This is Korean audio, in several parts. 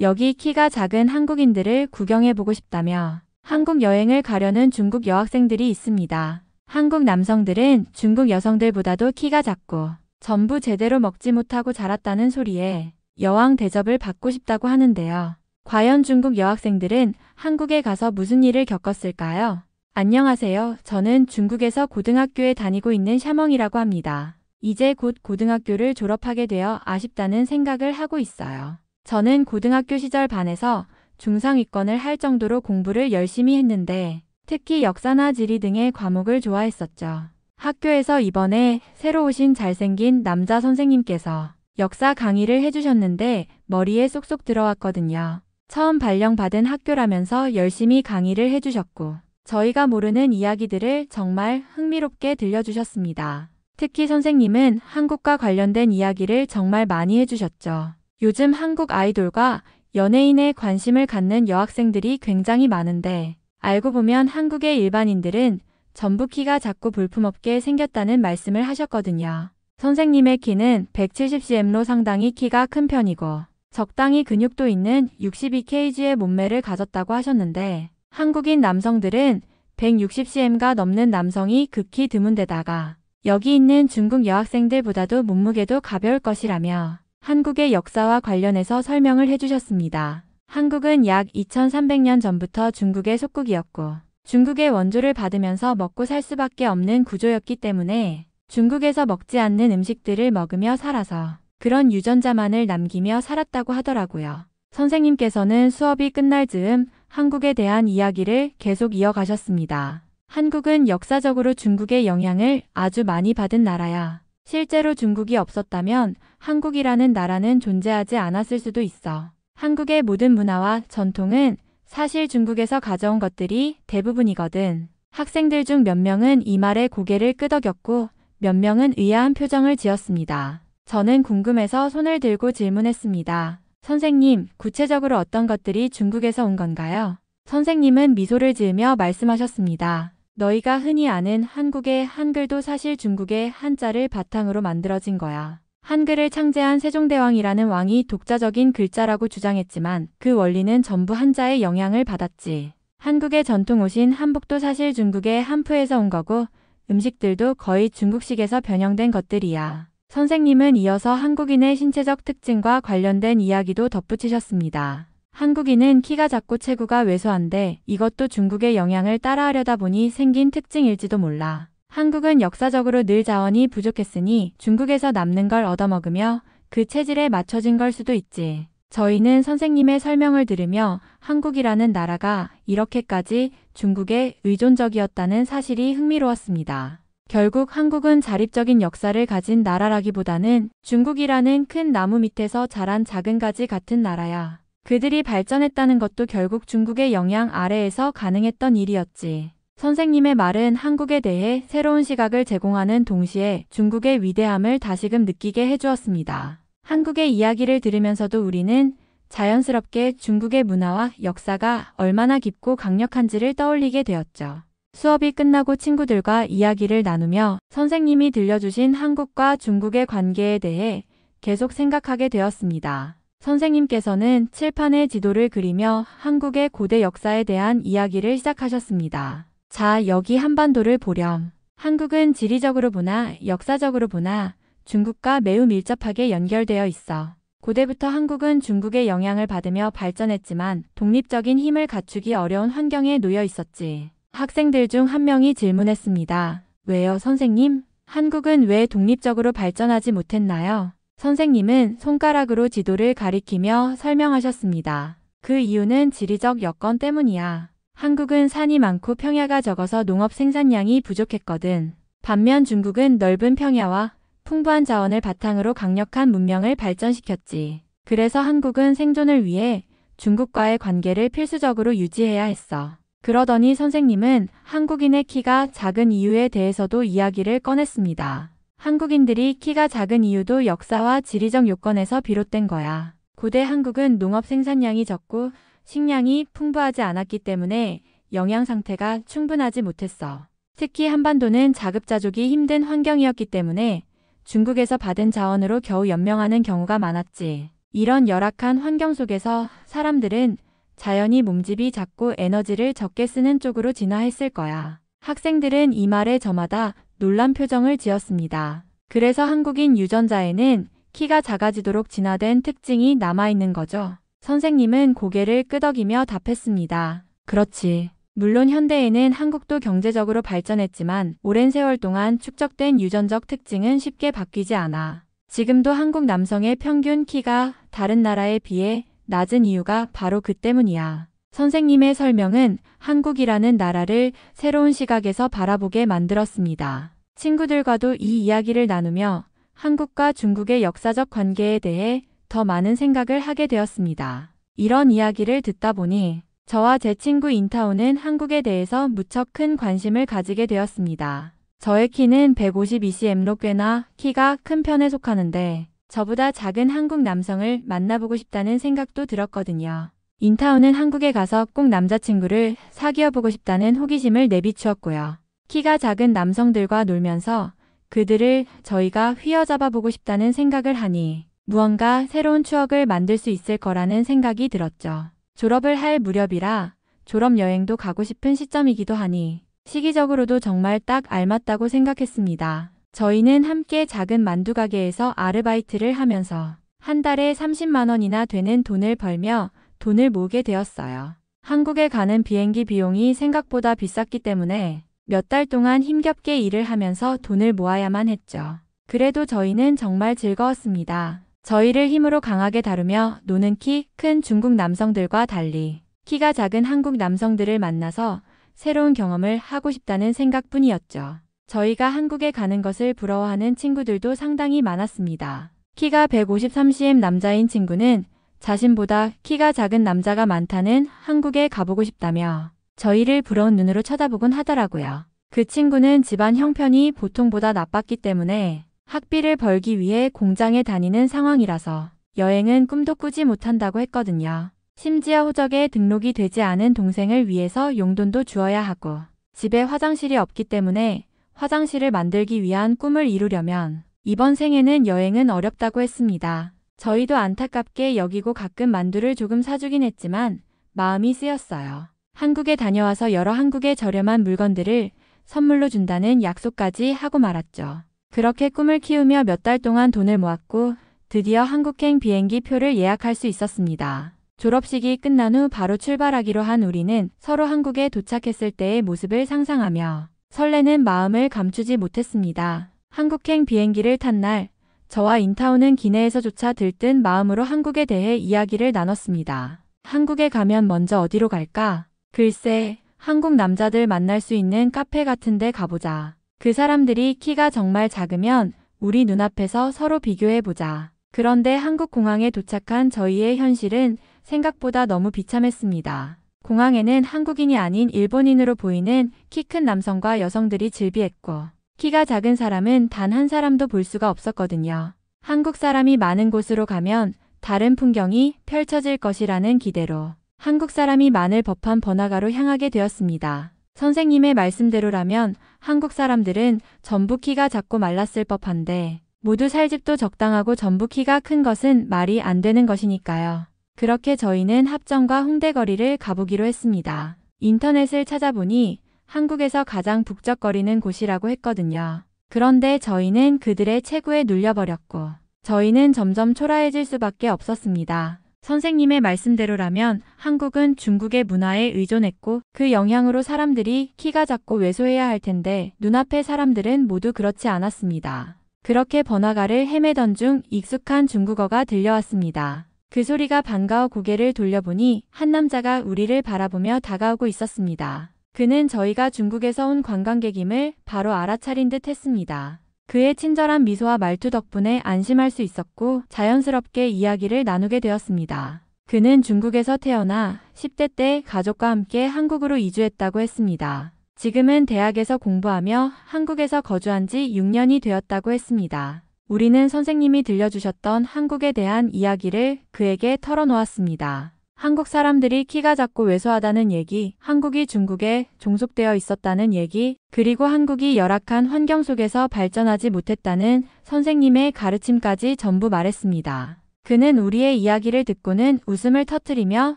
여기 키가 작은 한국인들을 구경해보고 싶다며 한국 여행을 가려는 중국 여학생들이 있습니다. 한국 남성들은 중국 여성들보다도 키가 작고 전부 제대로 먹지 못하고 자랐다는 소리에 여왕 대접을 받고 싶다고 하는데요. 과연 중국 여학생들은 한국에 가서 무슨 일을 겪었을까요? 안녕하세요. 저는 중국에서 고등학교에 다니고 있는 샤멍이라고 합니다. 이제 곧 고등학교를 졸업하게 되어 아쉽다는 생각을 하고 있어요. 저는 고등학교 시절 반에서 중상위권을 할 정도로 공부를 열심히 했는데 특히 역사나 지리 등의 과목을 좋아했었죠. 학교에서 이번에 새로 오신 잘생긴 남자 선생님께서 역사 강의를 해주셨는데 머리에 쏙쏙 들어왔거든요. 처음 발령받은 학교라면서 열심히 강의를 해주셨고 저희가 모르는 이야기들을 정말 흥미롭게 들려주셨습니다. 특히 선생님은 한국과 관련된 이야기를 정말 많이 해주셨죠. 요즘 한국 아이돌과 연예인에 관심을 갖는 여학생들이 굉장히 많은데 알고 보면 한국의 일반인들은 전부 키가 작고 볼품없게 생겼다는 말씀을 하셨거든요. 선생님의 키는 170cm로 상당히 키가 큰 편이고 적당히 근육도 있는 62kg의 몸매를 가졌다고 하셨는데 한국인 남성들은 160cm가 넘는 남성이 극히 드문데다가 여기 있는 중국 여학생들보다도 몸무게도 가벼울 것이라며 한국의 역사와 관련해서 설명을 해주셨습니다. 한국은 약 2300년 전부터 중국의 속국이었고 중국의 원조를 받으면서 먹고 살 수밖에 없는 구조였기 때문에 중국에서 먹지 않는 음식들을 먹으며 살아서 그런 유전자만을 남기며 살았다고 하더라고요. 선생님께서는 수업이 끝날 즈음 한국에 대한 이야기를 계속 이어가셨습니다. 한국은 역사적으로 중국의 영향을 아주 많이 받은 나라야. 실제로 중국이 없었다면 한국이라는 나라는 존재하지 않았을 수도 있어. 한국의 모든 문화와 전통은 사실 중국에서 가져온 것들이 대부분이거든. 학생들 중 몇 명은 이 말에 고개를 끄덕였고 몇 명은 의아한 표정을 지었습니다. 저는 궁금해서 손을 들고 질문했습니다. 선생님, 구체적으로 어떤 것들이 중국에서 온 건가요? 선생님은 미소를 지으며 말씀하셨습니다. 너희가 흔히 아는 한국의 한글도 사실 중국의 한자를 바탕으로 만들어진 거야. 한글을 창제한 세종대왕이라는 왕이 독자적인 글자라고 주장했지만 그 원리는 전부 한자의 영향을 받았지. 한국의 전통 옷인 한복도 사실 중국의 한푸에서 온 거고 음식들도 거의 중국식에서 변형된 것들이야. 선생님은 이어서 한국인의 신체적 특징과 관련된 이야기도 덧붙이셨습니다. 한국인은 키가 작고 체구가 왜소한데 이것도 중국의 영향을 따라하려다 보니 생긴 특징일지도 몰라. 한국은 역사적으로 늘 자원이 부족했으니 중국에서 남는 걸 얻어먹으며 그 체질에 맞춰진 걸 수도 있지. 저희는 선생님의 설명을 들으며 한국이라는 나라가 이렇게까지 중국에 의존적이었다는 사실이 흥미로웠습니다. 결국 한국은 자립적인 역사를 가진 나라라기보다는 중국이라는 큰 나무 밑에서 자란 작은 가지 같은 나라야. 그들이 발전했다는 것도 결국 중국의 영향 아래에서 가능했던 일이었지. 선생님의 말은 한국에 대해 새로운 시각을 제공하는 동시에 중국의 위대함을 다시금 느끼게 해주었습니다. 한국의 이야기를 들으면서도 우리는 자연스럽게 중국의 문화와 역사가 얼마나 깊고 강력한지를 떠올리게 되었죠. 수업이 끝나고 친구들과 이야기를 나누며 선생님이 들려주신 한국과 중국의 관계에 대해 계속 생각하게 되었습니다. 선생님께서는 칠판에 지도를 그리며 한국의 고대 역사에 대한 이야기를 시작하셨습니다. 자, 여기 한반도를 보렴. 한국은 지리적으로 보나 역사적으로 보나 중국과 매우 밀접하게 연결되어 있어. 고대부터 한국은 중국의 영향을 받으며 발전했지만 독립적인 힘을 갖추기 어려운 환경에 놓여 있었지. 학생들 중 한 명이 질문했습니다. 왜요, 선생님? 한국은 왜 독립적으로 발전하지 못했나요? 선생님은 손가락으로 지도를 가리키며 설명하셨습니다. 그 이유는 지리적 여건 때문이야. 한국은 산이 많고 평야가 적어서 농업 생산량이 부족했거든. 반면 중국은 넓은 평야와 풍부한 자원을 바탕으로 강력한 문명을 발전시켰지. 그래서 한국은 생존을 위해 중국과의 관계를 필수적으로 유지해야 했어. 그러더니 선생님은 한국인의 키가 작은 이유에 대해서도 이야기를 꺼냈습니다. 한국인들이 키가 작은 이유도 역사와 지리적 요건에서 비롯된 거야. 고대 한국은 농업 생산량이 적고 식량이 풍부하지 않았기 때문에 영양 상태가 충분하지 못했어. 특히 한반도는 자급자족이 힘든 환경이었기 때문에 중국에서 받은 자원으로 겨우 연명하는 경우가 많았지. 이런 열악한 환경 속에서 사람들은 자연히 몸집이 작고 에너지를 적게 쓰는 쪽으로 진화했을 거야. 학생들은 이 말에 저마다 놀란 표정을 지었습니다. 그래서 한국인 유전자에는 키가 작아지도록 진화된 특징이 남아있는 거죠. 선생님은 고개를 끄덕이며 답했습니다. 그렇지. 물론 현대에는 한국도 경제적으로 발전했지만 오랜 세월 동안 축적된 유전적 특징은 쉽게 바뀌지 않아. 지금도 한국 남성의 평균 키가 다른 나라에 비해 낮은 이유가 바로 그 때문이야. 선생님의 설명은 한국이라는 나라를 새로운 시각에서 바라보게 만들었습니다. 친구들과도 이 이야기를 나누며 한국과 중국의 역사적 관계에 대해 더 많은 생각을 하게 되었습니다. 이런 이야기를 듣다 보니 저와 제 친구 인타오는 한국에 대해서 무척 큰 관심을 가지게 되었습니다. 저의 키는 152cm로 꽤나 키가 큰 편에 속하는데 저보다 작은 한국 남성을 만나보고 싶다는 생각도 들었거든요. 인타오는 한국에 가서 꼭 남자친구를 사귀어보고 싶다는 호기심을 내비추었고요. 키가 작은 남성들과 놀면서 그들을 저희가 휘어잡아보고 싶다는 생각을 하니 무언가 새로운 추억을 만들 수 있을 거라는 생각이 들었죠. 졸업을 할 무렵이라 졸업여행도 가고 싶은 시점이기도 하니 시기적으로도 정말 딱 알맞다고 생각했습니다. 저희는 함께 작은 만두 가게에서 아르바이트를 하면서 한 달에 30만 원이나 되는 돈을 벌며 돈을 모으게 되었어요. 한국에 가는 비행기 비용이 생각보다 비쌌기 때문에 몇 달 동안 힘겹게 일을 하면서 돈을 모아야만 했죠. 그래도 저희는 정말 즐거웠습니다. 저희를 힘으로 강하게 다루며 노는 키 큰 중국 남성들과 달리 키가 작은 한국 남성들을 만나서 새로운 경험을 하고 싶다는 생각뿐이었죠. 저희가 한국에 가는 것을 부러워하는 친구들도 상당히 많았습니다. 키가 153cm 남자인 친구는 자신보다 키가 작은 남자가 많다는 한국에 가보고 싶다며 저희를 부러운 눈으로 쳐다보곤 하더라고요. 그 친구는 집안 형편이 보통보다 나빴기 때문에 학비를 벌기 위해 공장에 다니는 상황이라서 여행은 꿈도 꾸지 못한다고 했거든요. 심지어 호적에 등록이 되지 않은 동생을 위해서 용돈도 주어야 하고 집에 화장실이 없기 때문에 화장실을 만들기 위한 꿈을 이루려면 이번 생에는 여행은 어렵다고 했습니다. 저희도 안타깝게 여기고 가끔 만두를 조금 사주긴 했지만 마음이 쓰였어요. 한국에 다녀와서 여러 한국의 저렴한 물건들을 선물로 준다는 약속까지 하고 말았죠. 그렇게 꿈을 키우며 몇 달 동안 돈을 모았고 드디어 한국행 비행기 표를 예약할 수 있었습니다. 졸업식이 끝난 후 바로 출발하기로 한 우리는 서로 한국에 도착했을 때의 모습을 상상하며 설레는 마음을 감추지 못했습니다. 한국행 비행기를 탄 날 저와 인타오는 기내에서조차 들뜬 마음으로 한국에 대해 이야기를 나눴습니다. 한국에 가면 먼저 어디로 갈까? 글쎄, 한국 남자들 만날 수 있는 카페 같은 데 가보자. 그 사람들이 키가 정말 작으면 우리 눈앞에서 서로 비교해보자. 그런데 한국 공항에 도착한 저희의 현실은 생각보다 너무 비참했습니다. 공항에는 한국인이 아닌 일본인으로 보이는 키 큰 남성과 여성들이 즐비했고 키가 작은 사람은 단 한 사람도 볼 수가 없었거든요. 한국 사람이 많은 곳으로 가면 다른 풍경이 펼쳐질 것이라는 기대로 한국 사람이 많을 법한 번화가로 향하게 되었습니다. 선생님의 말씀대로라면 한국 사람들은 전부 키가 작고 말랐을 법한데 모두 살 집도 적당하고 전부 키가 큰 것은 말이 안 되는 것이니까요. 그렇게 저희는 합정과 홍대 거리를 가보기로 했습니다. 인터넷을 찾아보니 한국에서 가장 북적거리는 곳이라고 했거든요. 그런데 저희는 그들의 체구에 눌려버렸고 저희는 점점 초라해질 수밖에 없었습니다. 선생님의 말씀대로라면 한국은 중국의 문화에 의존했고 그 영향으로 사람들이 키가 작고 왜소해야 할 텐데 눈앞의 사람들은 모두 그렇지 않았습니다. 그렇게 번화가를 헤매던 중 익숙한 중국어가 들려왔습니다. 그 소리가 반가워 고개를 돌려보니 한 남자가 우리를 바라보며 다가오고 있었습니다. 그는 저희가 중국에서 온 관광객임을 바로 알아차린 듯 했습니다. 그의 친절한 미소와 말투 덕분에 안심할 수 있었고 자연스럽게 이야기를 나누게 되었습니다. 그는 중국에서 태어나 10대 때 가족과 함께 한국으로 이주했다고 했습니다. 지금은 대학에서 공부하며 한국에서 거주한 지 6년이 되었다고 했습니다. 우리는 선생님이 들려주셨던 한국에 대한 이야기를 그에게 털어놓았습니다. 한국 사람들이 키가 작고 왜소하다는 얘기, 한국이 중국에 종속되어 있었다는 얘기, 그리고 한국이 열악한 환경 속에서 발전하지 못했다는 선생님의 가르침까지 전부 말했습니다. 그는 우리의 이야기를 듣고는 웃음을 터뜨리며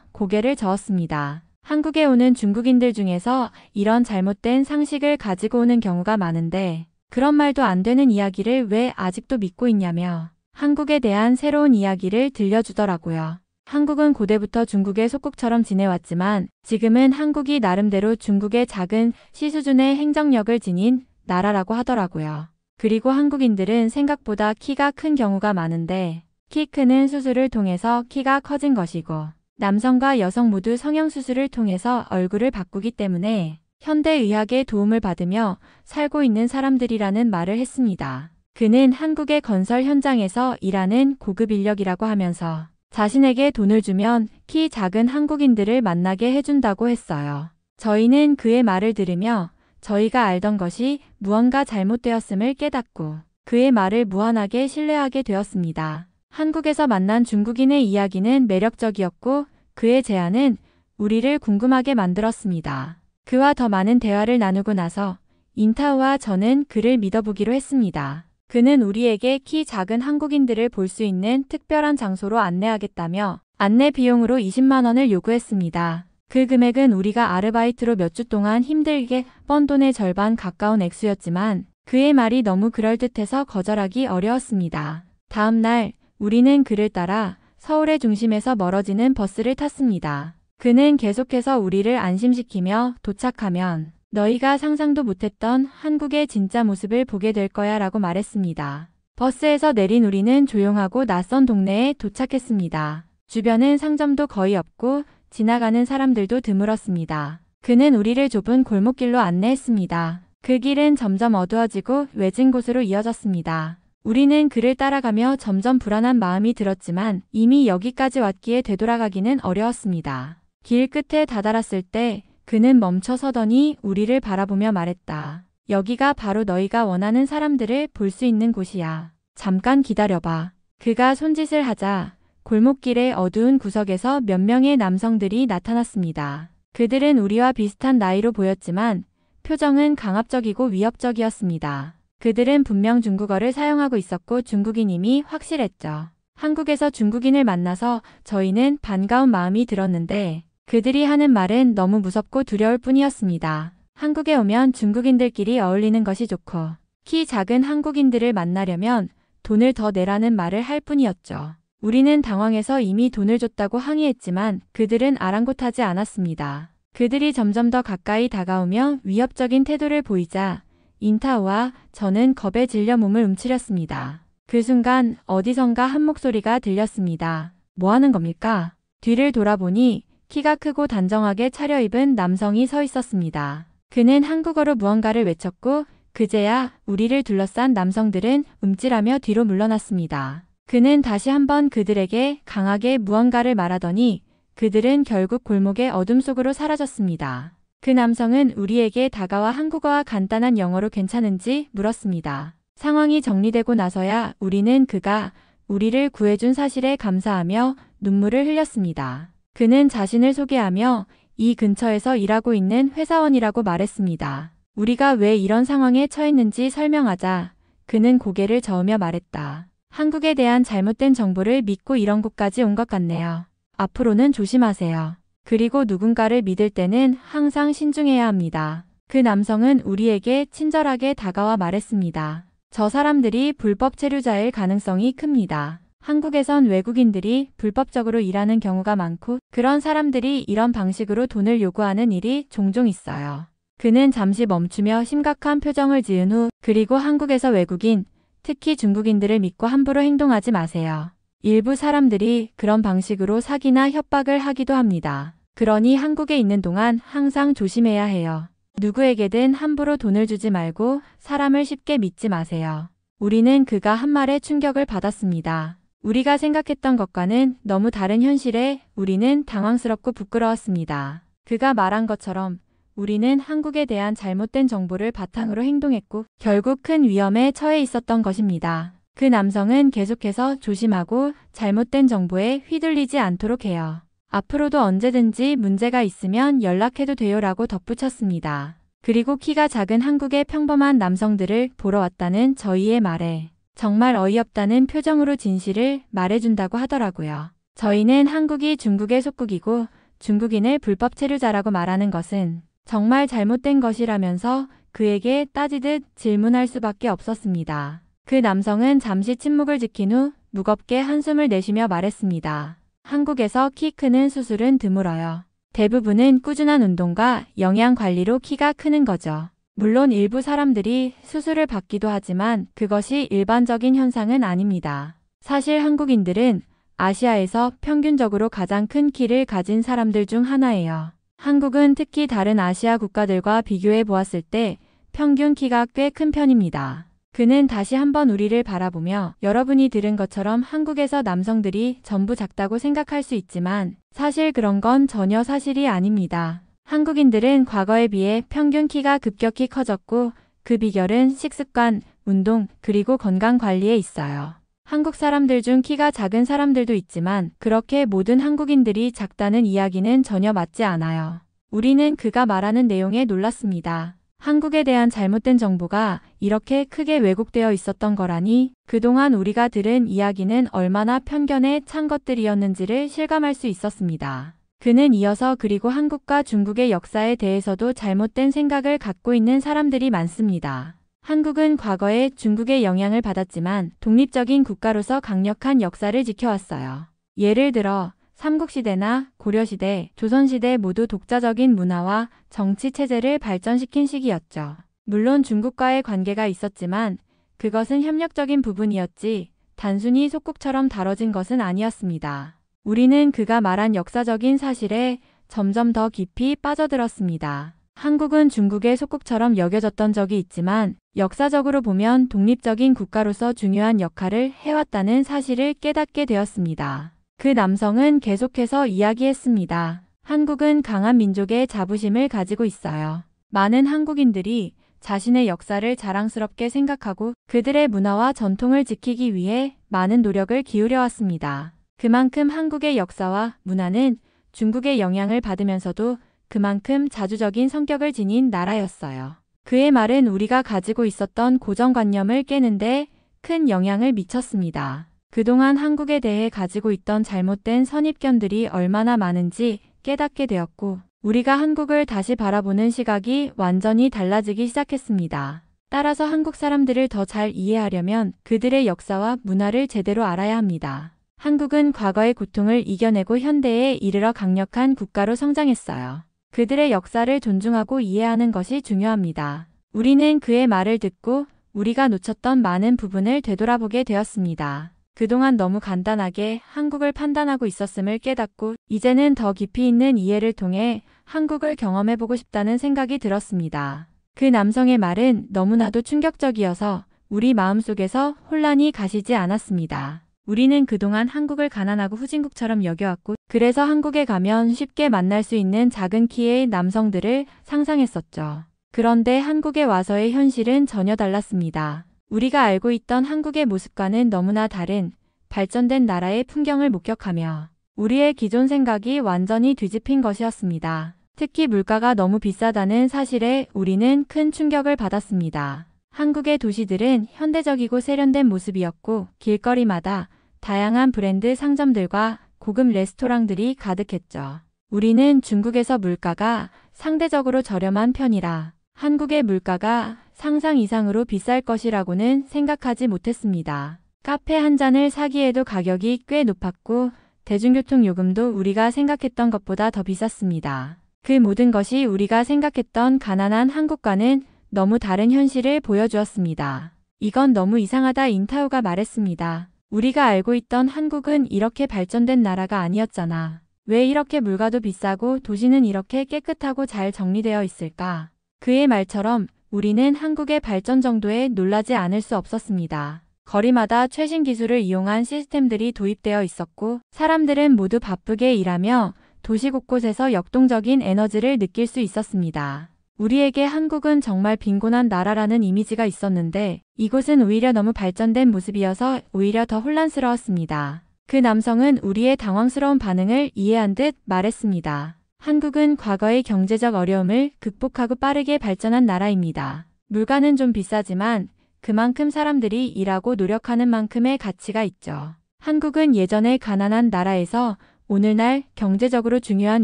고개를 저었습니다. 한국에 오는 중국인들 중에서 이런 잘못된 상식을 가지고 오는 경우가 많은데 그런 말도 안 되는 이야기를 왜 아직도 믿고 있냐며 한국에 대한 새로운 이야기를 들려주더라고요. 한국은 고대부터 중국의 속국처럼 지내왔지만 지금은 한국이 나름대로 중국의 작은 시 수준의 행정력을 지닌 나라라고 하더라고요. 그리고 한국인들은 생각보다 키가 큰 경우가 많은데 키 크는 수술을 통해서 키가 커진 것이고 남성과 여성 모두 성형수술을 통해서 얼굴을 바꾸기 때문에 현대의학의 도움을 받으며 살고 있는 사람들이라는 말을 했습니다. 그는 한국의 건설 현장에서 일하는 고급 인력이라고 하면서 자신에게 돈을 주면 키 작은 한국인들을 만나게 해준다고 했어요. 저희는 그의 말을 들으며 저희가 알던 것이 무언가 잘못되었음을 깨닫고 그의 말을 무한하게 신뢰하게 되었습니다. 한국에서 만난 중국인의 이야기는 매력적이었고 그의 제안은 우리를 궁금하게 만들었습니다. 그와 더 많은 대화를 나누고 나서 인타우와 저는 그를 믿어보기로 했습니다. 그는 우리에게 키 작은 한국인들을 볼 수 있는 특별한 장소로 안내하겠다며 안내 비용으로 20만 원을 요구했습니다. 그 금액은 우리가 아르바이트로 몇 주 동안 힘들게 번 돈의 절반 가까운 액수였지만 그의 말이 너무 그럴듯해서 거절하기 어려웠습니다. 다음 날 우리는 그를 따라 서울의 중심에서 멀어지는 버스를 탔습니다. 그는 계속해서 우리를 안심시키며 도착하면 너희가 상상도 못했던 한국의 진짜 모습을 보게 될 거야 라고 말했습니다. 버스에서 내린 우리는 조용하고 낯선 동네에 도착했습니다. 주변은 상점도 거의 없고 지나가는 사람들도 드물었습니다. 그는 우리를 좁은 골목길로 안내했습니다. 그 길은 점점 어두워지고 외진 곳으로 이어졌습니다. 우리는 그를 따라가며 점점 불안한 마음이 들었지만 이미 여기까지 왔기에 되돌아가기는 어려웠습니다. 길 끝에 다다랐을 때 그는 멈춰 서더니 우리를 바라보며 말했다. 여기가 바로 너희가 원하는 사람들을 볼 수 있는 곳이야. 잠깐 기다려봐. 그가 손짓을 하자 골목길의 어두운 구석에서 몇 명의 남성들이 나타났습니다. 그들은 우리와 비슷한 나이로 보였지만 표정은 강압적이고 위협적이었습니다. 그들은 분명 중국어를 사용하고 있었고 중국인임이 확실했죠. 한국에서 중국인을 만나서 저희는 반가운 마음이 들었는데 그들이 하는 말은 너무 무섭고 두려울 뿐이었습니다. 한국에 오면 중국인들끼리 어울리는 것이 좋고 키 작은 한국인들을 만나려면 돈을 더 내라는 말을 할 뿐이었죠. 우리는 당황해서 이미 돈을 줬다고 항의했지만 그들은 아랑곳하지 않았습니다. 그들이 점점 더 가까이 다가오며 위협적인 태도를 보이자 인타우와 저는 겁에 질려 몸을 움츠렸습니다. 그 순간 어디선가 한 목소리가 들렸습니다. 뭐 하는 겁니까? 뒤를 돌아보니 키가 크고 단정하게 차려입은 남성이 서 있었습니다. 그는 한국어로 무언가를 외쳤고 그제야 우리를 둘러싼 남성들은 움찔하며 뒤로 물러났습니다. 그는 다시 한번 그들에게 강하게 무언가를 말하더니 그들은 결국 골목의 어둠 속으로 사라졌습니다. 그 남성은 우리에게 다가와 한국어와 간단한 영어로 괜찮은지 물었습니다. 상황이 정리되고 나서야 우리는 그가 우리를 구해준 사실에 감사하며 눈물을 흘렸습니다. 그는 자신을 소개하며 이 근처에서 일하고 있는 회사원이라고 말했습니다. 우리가 왜 이런 상황에 처했는지 설명하자 그는 고개를 저으며 말했다. 한국에 대한 잘못된 정보를 믿고 이런 곳까지 온 것 같네요. 앞으로는 조심하세요. 그리고 누군가를 믿을 때는 항상 신중해야 합니다. 그 남성은 우리에게 친절하게 다가와 말했습니다. 저 사람들이 불법 체류자일 가능성이 큽니다. 한국에선 외국인들이 불법적으로 일하는 경우가 많고 그런 사람들이 이런 방식으로 돈을 요구하는 일이 종종 있어요. 그는 잠시 멈추며 심각한 표정을 지은 후 그리고 한국에서 외국인, 특히 중국인들을 믿고 함부로 행동하지 마세요. 일부 사람들이 그런 방식으로 사기나 협박을 하기도 합니다. 그러니 한국에 있는 동안 항상 조심해야 해요. 누구에게든 함부로 돈을 주지 말고 사람을 쉽게 믿지 마세요. 우리는 그가 한 말에 충격을 받았습니다. 우리가 생각했던 것과는 너무 다른 현실에 우리는 당황스럽고 부끄러웠습니다. 그가 말한 것처럼 우리는 한국에 대한 잘못된 정보를 바탕으로 행동했고 결국 큰 위험에 처해 있었던 것입니다. 그 남성은 계속해서 조심하고 잘못된 정보에 휘둘리지 않도록 해요. 앞으로도 언제든지 문제가 있으면 연락해도 돼요 라고 덧붙였습니다. 그리고 키가 작은 한국의 평범한 남성들을 보러 왔다는 저희의 말에 정말 어이없다는 표정으로 진실을 말해준다고 하더라고요. 저희는 한국이 중국의 속국이고 중국인을 불법 체류자라고 말하는 것은 정말 잘못된 것이라면서 그에게 따지듯 질문할 수밖에 없었습니다. 그 남성은 잠시 침묵을 지킨 후 무겁게 한숨을 내쉬며 말했습니다. 한국에서 키 크는 수술은 드물어요. 대부분은 꾸준한 운동과 영양 관리로 키가 크는 거죠. 물론 일부 사람들이 수술을 받기도 하지만 그것이 일반적인 현상은 아닙니다. 사실 한국인들은 아시아에서 평균적으로 가장 큰 키를 가진 사람들 중 하나예요. 한국은 특히 다른 아시아 국가들과 비교해 보았을 때 평균 키가 꽤 큰 편입니다. 그는 다시 한번 우리를 바라보며 여러분이 들은 것처럼 한국에서 남성들이 전부 작다고 생각할 수 있지만 사실 그런 건 전혀 사실이 아닙니다. 한국인들은 과거에 비해 평균 키가 급격히 커졌고 그 비결은 식습관, 운동, 그리고 건강 관리에 있어요. 한국 사람들 중 키가 작은 사람들도 있지만 그렇게 모든 한국인들이 작다는 이야기는 전혀 맞지 않아요. 우리는 그가 말하는 내용에 놀랐습니다. 한국에 대한 잘못된 정보가 이렇게 크게 왜곡되어 있었던 거라니 그동안 우리가 들은 이야기는 얼마나 편견에 찬 것들이었는지를 실감할 수 있었습니다. 그는 이어서 그리고 한국과 중국의 역사에 대해서도 잘못된 생각을 갖고 있는 사람들이 많습니다. 한국은 과거에 중국의 영향을 받았지만 독립적인 국가로서 강력한 역사를 지켜왔어요. 예를 들어 삼국시대나 고려시대, 조선시대 모두 독자적인 문화와 정치 체제를 발전시킨 시기였죠. 물론 중국과의 관계가 있었지만 그것은 협력적인 부분이었지 단순히 속국처럼 다뤄진 것은 아니었습니다. 우리는 그가 말한 역사적인 사실에 점점 더 깊이 빠져들었습니다. 한국은 중국의 속국처럼 여겨졌던 적이 있지만 역사적으로 보면 독립적인 국가로서 중요한 역할을 해왔다는 사실을 깨닫게 되었습니다. 그 남성은 계속해서 이야기했습니다. 한국은 강한 민족의 자부심을 가지고 있어요. 많은 한국인들이 자신의 역사를 자랑스럽게 생각하고 그들의 문화와 전통을 지키기 위해 많은 노력을 기울여왔습니다. 그만큼 한국의 역사와 문화는 중국의 영향을 받으면서도 그만큼 자주적인 성격을 지닌 나라였어요. 그의 말은 우리가 가지고 있었던 고정관념을 깨는데 큰 영향을 미쳤습니다. 그동안 한국에 대해 가지고 있던 잘못된 선입견들이 얼마나 많은지 깨닫게 되었고 우리가 한국을 다시 바라보는 시각이 완전히 달라지기 시작했습니다. 따라서 한국 사람들을 더 잘 이해하려면 그들의 역사와 문화를 제대로 알아야 합니다. 한국은 과거의 고통을 이겨내고 현대에 이르러 강력한 국가로 성장했어요. 그들의 역사를 존중하고 이해하는 것이 중요합니다. 우리는 그의 말을 듣고 우리가 놓쳤던 많은 부분을 되돌아보게 되었습니다. 그동안 너무 간단하게 한국을 판단하고 있었음을 깨닫고 이제는 더 깊이 있는 이해를 통해 한국을 경험해보고 싶다는 생각이 들었습니다. 그 남성의 말은 너무나도 충격적이어서 우리 마음속에서 혼란이 가시지 않았습니다. 우리는 그동안 한국을 가난하고 후진국처럼 여겨왔고 그래서 한국에 가면 쉽게 만날 수 있는 작은 키의 남성들을 상상했었죠. 그런데 한국에 와서의 현실은 전혀 달랐습니다. 우리가 알고 있던 한국의 모습과는 너무나 다른 발전된 나라의 풍경을 목격하며 우리의 기존 생각이 완전히 뒤집힌 것이었습니다. 특히 물가가 너무 비싸다는 사실에 우리는 큰 충격을 받았습니다. 한국의 도시들은 현대적이고 세련된 모습이었고 길거리마다 다양한 브랜드 상점들과 고급 레스토랑들이 가득했죠. 우리는 중국에서 물가가 상대적으로 저렴한 편이라 한국의 물가가 상상 이상으로 비쌀 것이라고는 생각하지 못했습니다. 카페 한 잔을 사기에도 가격이 꽤 높았고 대중교통 요금도 우리가 생각했던 것보다 더 비쌌습니다. 그 모든 것이 우리가 생각했던 가난한 한국과는 너무 다른 현실을 보여주었습니다. 이건 너무 이상하다 인타오가 말했습니다. 우리가 알고 있던 한국은 이렇게 발전된 나라가 아니었잖아. 왜 이렇게 물가도 비싸고 도시는 이렇게 깨끗하고 잘 정리되어 있을까? 그의 말처럼 우리는 한국의 발전 정도에 놀라지 않을 수 없었습니다. 거리마다 최신 기술을 이용한 시스템들이 도입되어 있었고 사람들은 모두 바쁘게 일하며 도시 곳곳에서 역동적인 에너지를 느낄 수 있었습니다. 우리에게 한국은 정말 빈곤한 나라라는 이미지가 있었는데 이곳은 오히려 너무 발전된 모습이어서 오히려 더 혼란스러웠습니다. 그 남성은 우리의 당황스러운 반응을 이해한 듯 말했습니다. 한국은 과거의 경제적 어려움을 극복하고 빠르게 발전한 나라입니다. 물가는 좀 비싸지만 그만큼 사람들이 일하고 노력하는 만큼의 가치가 있죠. 한국은 예전에 가난한 나라에서 오늘날 경제적으로 중요한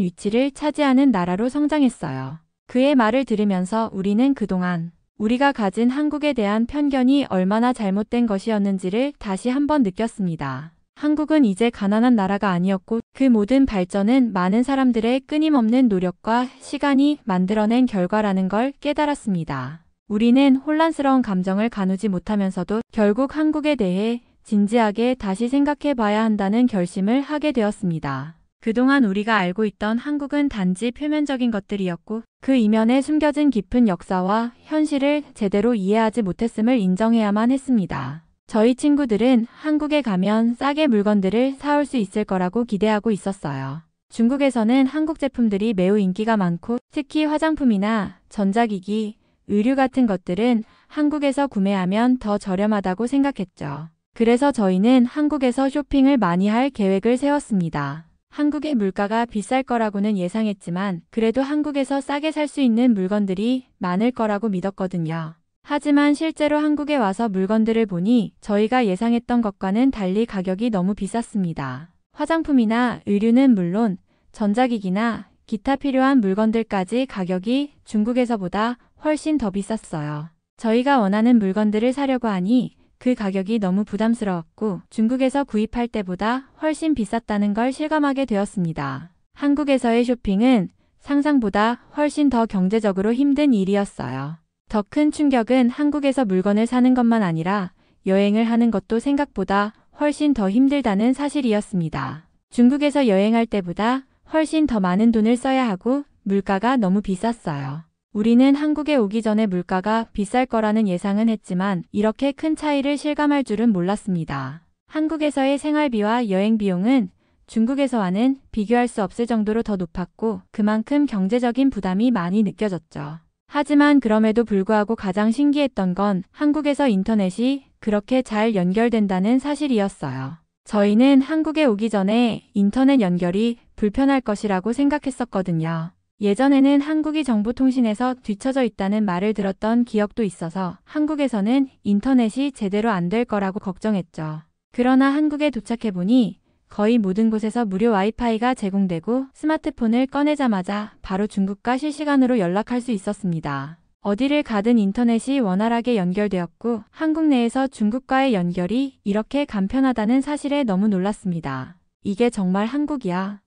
위치를 차지하는 나라로 성장했어요. 그의 말을 들으면서 우리는 그동안 우리가 가진 한국에 대한 편견이 얼마나 잘못된 것이었는지를 다시 한번 느꼈습니다. 한국은 이제 가난한 나라가 아니었고 그 모든 발전은 많은 사람들의 끊임없는 노력과 시간이 만들어낸 결과라는 걸 깨달았습니다. 우리는 혼란스러운 감정을 가누지 못하면서도 결국 한국에 대해 진지하게 다시 생각해 봐야 한다는 결심을 하게 되었습니다. 그동안 우리가 알고 있던 한국은 단지 표면적인 것들이었고 그 이면에 숨겨진 깊은 역사와 현실을 제대로 이해하지 못했음을 인정해야만 했습니다. 저희 친구들은 한국에 가면 싸게 물건들을 사올 수 있을 거라고 기대하고 있었어요. 중국에서는 한국 제품들이 매우 인기가 많고 특히 화장품이나 전자기기, 의류 같은 것들은 한국에서 구매하면 더 저렴하다고 생각했죠. 그래서 저희는 한국에서 쇼핑을 많이 할 계획을 세웠습니다. 한국의 물가가 비쌀 거라고는 예상했지만 그래도 한국에서 싸게 살 수 있는 물건들이 많을 거라고 믿었거든요. 하지만 실제로 한국에 와서 물건들을 보니 저희가 예상했던 것과는 달리 가격이 너무 비쌌습니다. 화장품이나 의류는 물론 전자기기나 기타 필요한 물건들까지 가격이 중국에서보다 훨씬 더 비쌌어요. 저희가 원하는 물건들을 사려고 하니 그 가격이 너무 부담스러웠고 중국에서 구입할 때보다 훨씬 비쌌다는 걸 실감하게 되었습니다. 한국에서의 쇼핑은 상상보다 훨씬 더 경제적으로 힘든 일이었어요. 더 큰 충격은 한국에서 물건을 사는 것만 아니라 여행을 하는 것도 생각보다 훨씬 더 힘들다는 사실이었습니다. 중국에서 여행할 때보다 훨씬 더 많은 돈을 써야 하고 물가가 너무 비쌌어요. 우리는 한국에 오기 전에 물가가 비쌀 거라는 예상은 했지만 이렇게 큰 차이를 실감할 줄은 몰랐습니다. 한국에서의 생활비와 여행 비용은 중국에서와는 비교할 수 없을 정도로 더 높았고 그만큼 경제적인 부담이 많이 느껴졌죠. 하지만 그럼에도 불구하고 가장 신기했던 건 한국에서 인터넷이 그렇게 잘 연결된다는 사실이었어요. 저희는 한국에 오기 전에 인터넷 연결이 불편할 것이라고 생각했었거든요. 예전에는 한국이 정보통신에서 뒤처져 있다는 말을 들었던 기억도 있어서 한국에서는 인터넷이 제대로 안 될 거라고 걱정했죠. 그러나 한국에 도착해보니 거의 모든 곳에서 무료 와이파이가 제공되고 스마트폰을 꺼내자마자 바로 중국과 실시간으로 연락할 수 있었습니다. 어디를 가든 인터넷이 원활하게 연결되었고 한국 내에서 중국과의 연결이 이렇게 간편하다는 사실에 너무 놀랐습니다. 이게 정말 한국이야.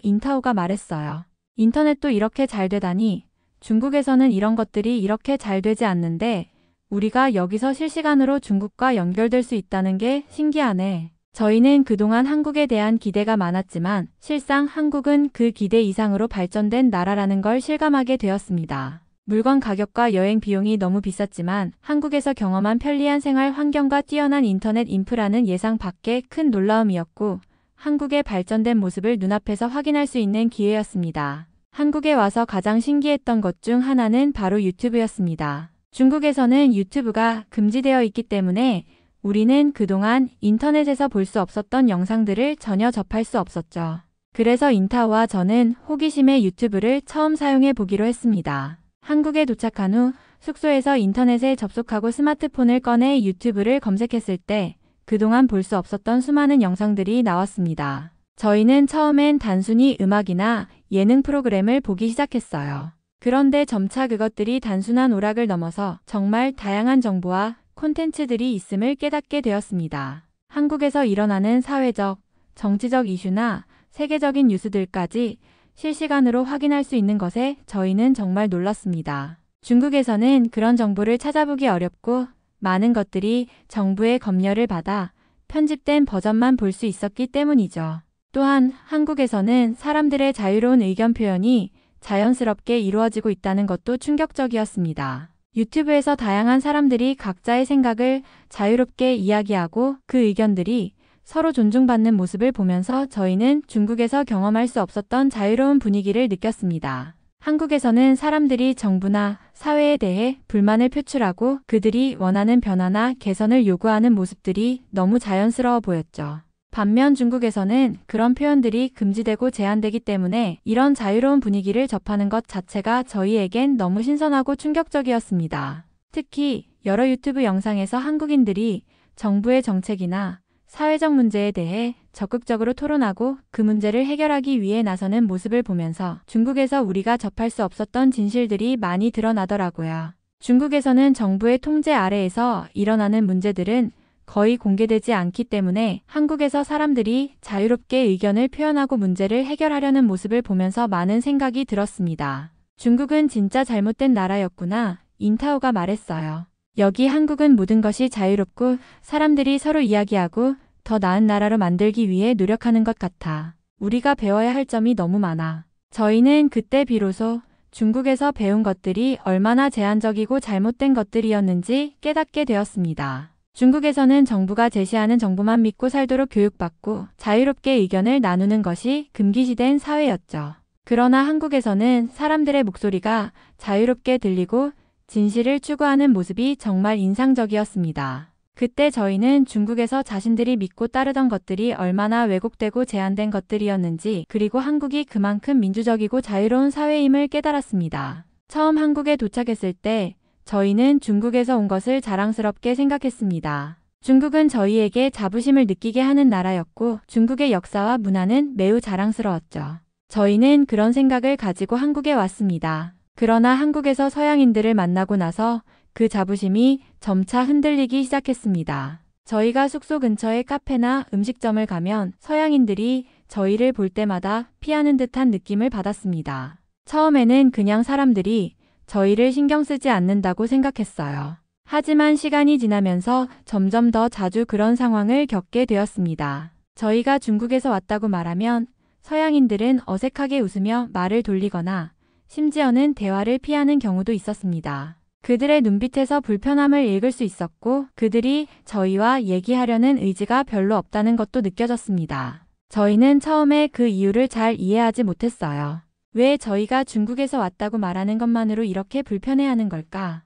인타오가 말했어요. 인터넷도 이렇게 잘 되다니 중국에서는 이런 것들이 이렇게 잘 되지 않는데 우리가 여기서 실시간으로 중국과 연결될 수 있다는 게 신기하네. 저희는 그동안 한국에 대한 기대가 많았지만 실상 한국은 그 기대 이상으로 발전된 나라라는 걸 실감하게 되었습니다. 물건 가격과 여행 비용이 너무 비쌌지만 한국에서 경험한 편리한 생활 환경과 뛰어난 인터넷 인프라는 예상 밖의 큰 놀라움이었고 한국의 발전된 모습을 눈앞에서 확인할 수 있는 기회였습니다. 한국에 와서 가장 신기했던 것 중 하나는 바로 유튜브였습니다. 중국에서는 유튜브가 금지되어 있기 때문에 우리는 그동안 인터넷에서 볼 수 없었던 영상들을 전혀 접할 수 없었죠. 그래서 인타오와 저는 호기심에 유튜브를 처음 사용해 보기로 했습니다. 한국에 도착한 후 숙소에서 인터넷에 접속하고 스마트폰을 꺼내 유튜브를 검색했을 때 그동안 볼 수 없었던 수많은 영상들이 나왔습니다. 저희는 처음엔 단순히 음악이나 예능 프로그램을 보기 시작했어요. 그런데 점차 그것들이 단순한 오락을 넘어서 정말 다양한 정보와 콘텐츠들이 있음을 깨닫게 되었습니다. 한국에서 일어나는 사회적, 정치적 이슈나 세계적인 뉴스들까지 실시간으로 확인할 수 있는 것에 저희는 정말 놀랐습니다. 중국에서는 그런 정보를 찾아보기 어렵고 많은 것들이 정부의 검열을 받아 편집된 버전만 볼 수 있었기 때문이죠. 또한 한국에서는 사람들의 자유로운 의견 표현이 자연스럽게 이루어지고 있다는 것도 충격적이었습니다. 유튜브에서 다양한 사람들이 각자의 생각을 자유롭게 이야기하고 그 의견들이 서로 존중받는 모습을 보면서 저희는 중국에서 경험할 수 없었던 자유로운 분위기를 느꼈습니다. 한국에서는 사람들이 정부나 사회에 대해 불만을 표출하고 그들이 원하는 변화나 개선을 요구하는 모습들이 너무 자연스러워 보였죠. 반면 중국에서는 그런 표현들이 금지되고 제한되기 때문에 이런 자유로운 분위기를 접하는 것 자체가 저희에겐 너무 신선하고 충격적이었습니다. 특히 여러 유튜브 영상에서 한국인들이 정부의 정책이나 사회적 문제에 대해 적극적으로 토론하고 그 문제를 해결하기 위해 나서는 모습을 보면서 중국에서 우리가 접할 수 없었던 진실들이 많이 드러나더라고요. 중국에서는 정부의 통제 아래에서 일어나는 문제들은 거의 공개되지 않기 때문에 한국에서 사람들이 자유롭게 의견을 표현하고 문제를 해결하려는 모습을 보면서 많은 생각이 들었습니다. 중국은 진짜 잘못된 나라였구나, 인타오가 말했어요. 여기 한국은 모든 것이 자유롭고 사람들이 서로 이야기하고 더 나은 나라로 만들기 위해 노력하는 것 같아. 우리가 배워야 할 점이 너무 많아. 저희는 그때 비로소 중국에서 배운 것들이 얼마나 제한적이고 잘못된 것들이었는지 깨닫게 되었습니다. 중국에서는 정부가 제시하는 정보만 믿고 살도록 교육받고 자유롭게 의견을 나누는 것이 금기시된 사회였죠. 그러나 한국에서는 사람들의 목소리가 자유롭게 들리고 진실을 추구하는 모습이 정말 인상적이었습니다. 그때 저희는 중국에서 자신들이 믿고 따르던 것들이 얼마나 왜곡되고 제한된 것들이었는지, 그리고 한국이 그만큼 민주적이고 자유로운 사회임을 깨달았습니다. 처음 한국에 도착했을 때 저희는 중국에서 온 것을 자랑스럽게 생각했습니다. 중국은 저희에게 자부심을 느끼게 하는 나라였고 중국의 역사와 문화는 매우 자랑스러웠죠. 저희는 그런 생각을 가지고 한국에 왔습니다. 그러나 한국에서 서양인들을 만나고 나서 그 자부심이 점차 흔들리기 시작했습니다. 저희가 숙소 근처의 카페나 음식점을 가면 서양인들이 저희를 볼 때마다 피하는 듯한 느낌을 받았습니다. 처음에는 그냥 사람들이 저희를 신경 쓰지 않는다고 생각했어요. 하지만 시간이 지나면서 점점 더 자주 그런 상황을 겪게 되었습니다. 저희가 중국에서 왔다고 말하면 서양인들은 어색하게 웃으며 말을 돌리거나 심지어는 대화를 피하는 경우도 있었습니다. 그들의 눈빛에서 불편함을 읽을 수 있었고 그들이 저희와 얘기하려는 의지가 별로 없다는 것도 느껴졌습니다. 저희는 처음에 그 이유를 잘 이해하지 못했어요. 왜 저희가 중국에서 왔다고 말하는 것만으로 이렇게 불편해하는 걸까?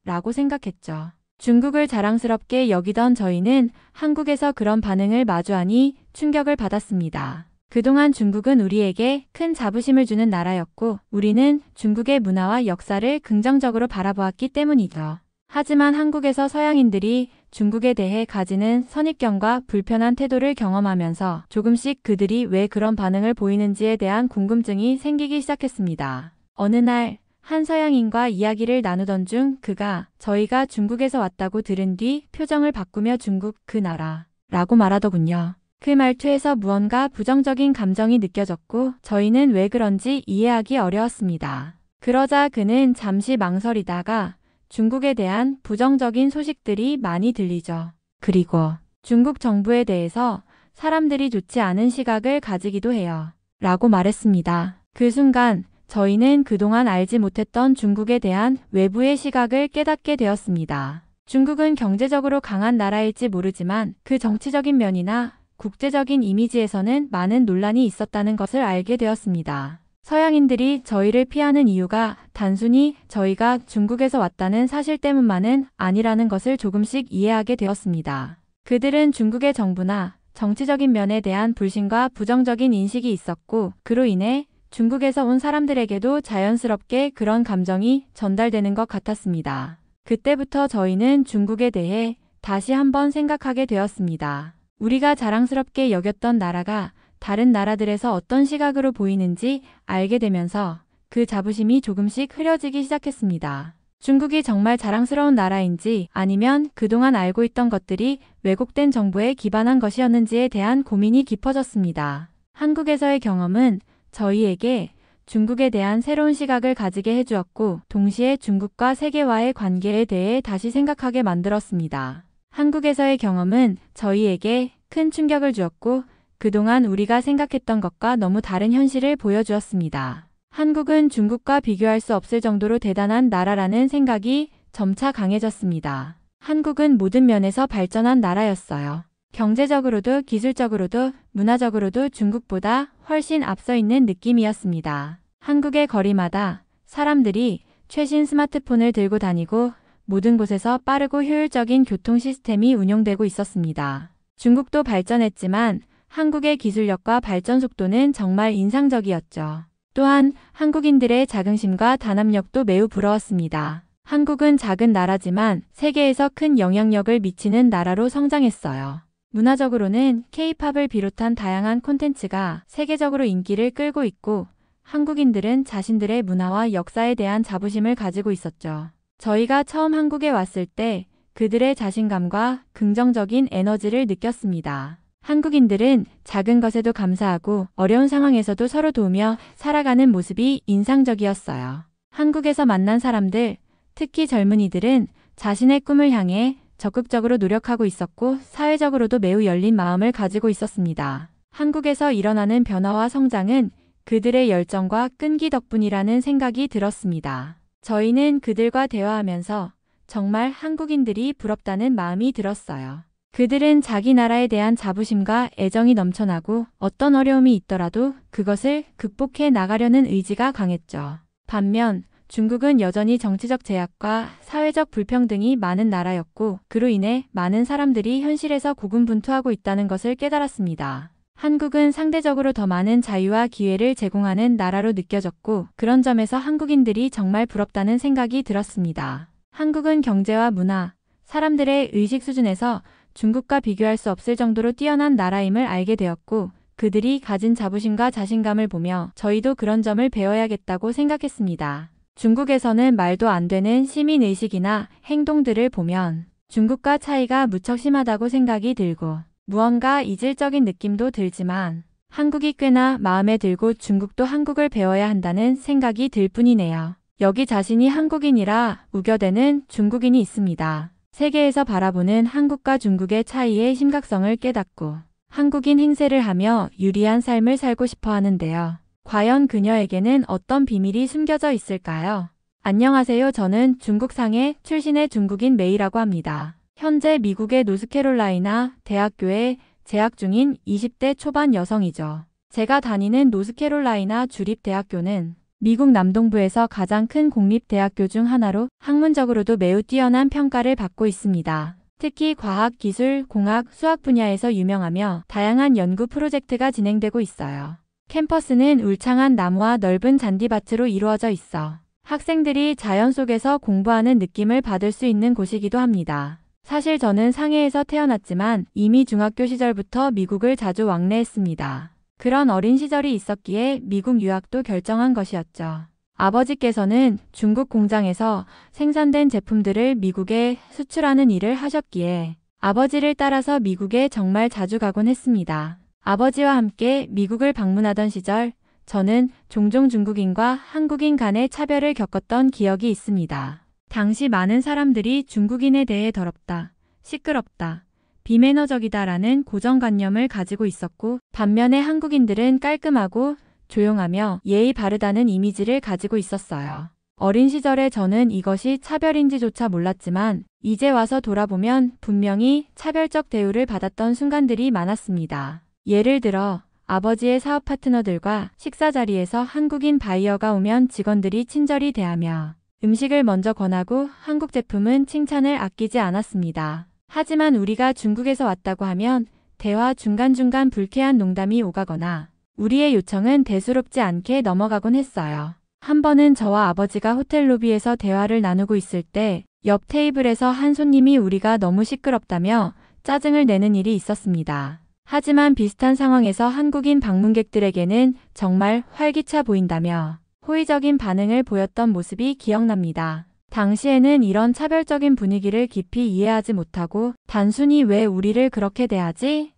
라고 생각했죠. 중국을 자랑스럽게 여기던 저희는 한국에서 그런 반응을 마주하니 충격을 받았습니다. 그동안 중국은 우리에게 큰 자부심을 주는 나라였고 우리는 중국의 문화와 역사를 긍정적으로 바라보았기 때문이죠. 하지만 한국에서 서양인들이 중국에 대해 가지는 선입견과 불편한 태도를 경험하면서 조금씩 그들이 왜 그런 반응을 보이는지에 대한 궁금증이 생기기 시작했습니다. 어느 날 한 서양인과 이야기를 나누던 중 그가 저희가 중국에서 왔다고 들은 뒤 표정을 바꾸며 중국 그 나라라고 말하더군요. 그 말투에서 무언가 부정적인 감정이 느껴졌고 저희는 왜 그런지 이해하기 어려웠습니다. 그러자 그는 잠시 망설이다가 중국에 대한 부정적인 소식들이 많이 들리죠. 그리고 중국 정부에 대해서 사람들이 좋지 않은 시각을 가지기도 해요. 라고 말했습니다. 그 순간 저희는 그동안 알지 못했던 중국에 대한 외부의 시각을 깨닫게 되었습니다. 중국은 경제적으로 강한 나라일지 모르지만 그 정치적인 면이나 국제적인 이미지에서는 많은 논란이 있었다는 것을 알게 되었습니다. 서양인들이 저희를 피하는 이유가 단순히 저희가 중국에서 왔다는 사실 때문만은 아니라는 것을 조금씩 이해하게 되었습니다. 그들은 중국의 정부나 정치적인 면에 대한 불신과 부정적인 인식이 있었고 그로 인해 중국에서 온 사람들에게도 자연스럽게 그런 감정이 전달되는 것 같았습니다. 그때부터 저희는 중국에 대해 다시 한번 생각하게 되었습니다. 우리가 자랑스럽게 여겼던 나라가 다른 나라들에서 어떤 시각으로 보이는지 알게 되면서 그 자부심이 조금씩 흐려지기 시작했습니다. 중국이 정말 자랑스러운 나라인지 아니면 그동안 알고 있던 것들이 왜곡된 정보에 기반한 것이었는지에 대한 고민이 깊어졌습니다. 한국에서의 경험은 저희에게 중국에 대한 새로운 시각을 가지게 해주었고 동시에 중국과 세계와의 관계에 대해 다시 생각하게 만들었습니다. 한국에서의 경험은 저희에게 큰 충격을 주었고 그동안 우리가 생각했던 것과 너무 다른 현실을 보여주었습니다. 한국은 중국과 비교할 수 없을 정도로 대단한 나라라는 생각이 점차 강해졌습니다. 한국은 모든 면에서 발전한 나라였어요. 경제적으로도 기술적으로도 문화적으로도 중국보다 훨씬 앞서 있는 느낌이었습니다. 한국의 거리마다 사람들이 최신 스마트폰을 들고 다니고 모든 곳에서 빠르고 효율적인 교통 시스템이 운용되고 있었습니다. 중국도 발전했지만 한국의 기술력과 발전 속도는 정말 인상적이었죠. 또한 한국인들의 자긍심과 단합력도 매우 부러웠습니다. 한국은 작은 나라지만 세계에서 큰 영향력을 미치는 나라로 성장했어요. 문화적으로는 K-팝을 비롯한 다양한 콘텐츠가 세계적으로 인기를 끌고 있고 한국인들은 자신들의 문화와 역사에 대한 자부심을 가지고 있었죠. 저희가 처음 한국에 왔을 때 그들의 자신감과 긍정적인 에너지를 느꼈습니다. 한국인들은 작은 것에도 감사하고 어려운 상황에서도 서로 도우며 살아가는 모습이 인상적이었어요. 한국에서 만난 사람들, 특히 젊은이들은 자신의 꿈을 향해 적극적으로 노력하고 있었고 사회적으로도 매우 열린 마음을 가지고 있었습니다. 한국에서 일어나는 변화와 성장은 그들의 열정과 끈기 덕분이라는 생각이 들었습니다. 저희는 그들과 대화하면서 정말 한국인들이 부럽다는 마음이 들었어요. 그들은 자기 나라에 대한 자부심과 애정이 넘쳐나고 어떤 어려움이 있더라도 그것을 극복해 나가려는 의지가 강했죠. 반면 중국은 여전히 정치적 제약과 사회적 불평등이 많은 나라였고 그로 인해 많은 사람들이 현실에서 고군분투하고 있다는 것을 깨달았습니다. 한국은 상대적으로 더 많은 자유와 기회를 제공하는 나라로 느껴졌고 그런 점에서 한국인들이 정말 부럽다는 생각이 들었습니다. 한국은 경제와 문화, 사람들의 의식 수준에서 중국과 비교할 수 없을 정도로 뛰어난 나라임을 알게 되었고 그들이 가진 자부심과 자신감을 보며 저희도 그런 점을 배워야겠다고 생각했습니다. 중국에서는 말도 안 되는 시민의식이나 행동들을 보면 중국과 차이가 무척 심하다고 생각이 들고 무언가 이질적인 느낌도 들지만 한국이 꽤나 마음에 들고 중국도 한국을 배워야 한다는 생각이 들 뿐이네요. 여기 자신이 한국인이라 우겨대는 중국인이 있습니다. 세계에서 바라보는 한국과 중국의 차이의 심각성을 깨닫고 한국인 행세를 하며 유리한 삶을 살고 싶어 하는데요. 과연 그녀에게는 어떤 비밀이 숨겨져 있을까요? 안녕하세요. 저는 중국 상해 출신의 중국인 메이라고 합니다. 현재 미국의 노스캐롤라이나 대학교에 재학 중인 20대 초반 여성이죠. 제가 다니는 노스캐롤라이나 주립대학교는 미국 남동부에서 가장 큰 공립대학교 중 하나로 학문적으로도 매우 뛰어난 평가를 받고 있습니다. 특히 과학, 기술, 공학, 수학 분야에서 유명하며 다양한 연구 프로젝트가 진행되고 있어요. 캠퍼스는 울창한 나무와 넓은 잔디밭으로 이루어져 있어 학생들이 자연 속에서 공부하는 느낌을 받을 수 있는 곳이기도 합니다. 사실 저는 상해에서 태어났지만 이미 중학교 시절부터 미국을 자주 왕래했습니다. 그런 어린 시절이 있었기에 미국 유학도 결정한 것이었죠. 아버지께서는 중국 공장에서 생산된 제품들을 미국에 수출하는 일을 하셨기에 아버지를 따라서 미국에 정말 자주 가곤 했습니다. 아버지와 함께 미국을 방문하던 시절 저는 종종 중국인과 한국인 간의 차별을 겪었던 기억이 있습니다. 당시 많은 사람들이 중국인에 대해 더럽다, 시끄럽다, 비매너적이다라는 고정관념을 가지고 있었고 반면에 한국인들은 깔끔하고 조용하며 예의 바르다는 이미지를 가지고 있었어요. 어린 시절에 저는 이것이 차별인지조차 몰랐지만 이제 와서 돌아보면 분명히 차별적 대우를 받았던 순간들이 많았습니다. 예를 들어 아버지의 사업 파트너들과 식사 자리에서 한국인 바이어가 오면 직원들이 친절히 대하며 음식을 먼저 권하고 한국 제품은 칭찬을 아끼지 않았습니다. 하지만 우리가 중국에서 왔다고 하면 대화 중간중간 불쾌한 농담이 오가거나 우리의 요청은 대수롭지 않게 넘어가곤 했어요. 한 번은 저와 아버지가 호텔 로비에서 대화를 나누고 있을 때 옆 테이블에서 한 손님이 우리가 너무 시끄럽다며 짜증을 내는 일이 있었습니다. 하지만 비슷한 상황에서 한국인 방문객들에게는 정말 활기차 보인다며 호의적인 반응을 보였던 모습이 기억납니다. 당시에는 이런 차별적인 분위기를 깊이 이해하지 못하고 단순히 왜 우리를 그렇게 대하지?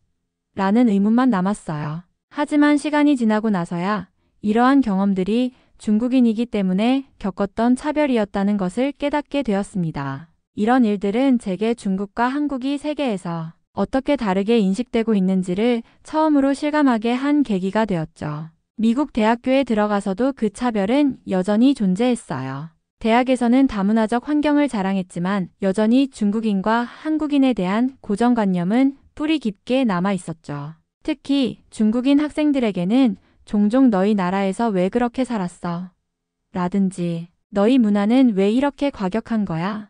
라는 의문만 남았어요. 하지만 시간이 지나고 나서야 이러한 경험들이 중국인이기 때문에 겪었던 차별이었다는 것을 깨닫게 되었습니다. 이런 일들은 제게 중국과 한국이 세계에서 어떻게 다르게 인식되고 있는지를 처음으로 실감하게 한 계기가 되었죠. 미국 대학교에 들어가서도 그 차별은 여전히 존재했어요. 대학에서는 다문화적 환경을 자랑했지만 여전히 중국인과 한국인에 대한 고정관념은 뿌리 깊게 남아 있었죠. 특히 중국인 학생들에게는 종종 너희 나라에서 왜 그렇게 살았어? 라든지 너희 문화는 왜 이렇게 과격한 거야?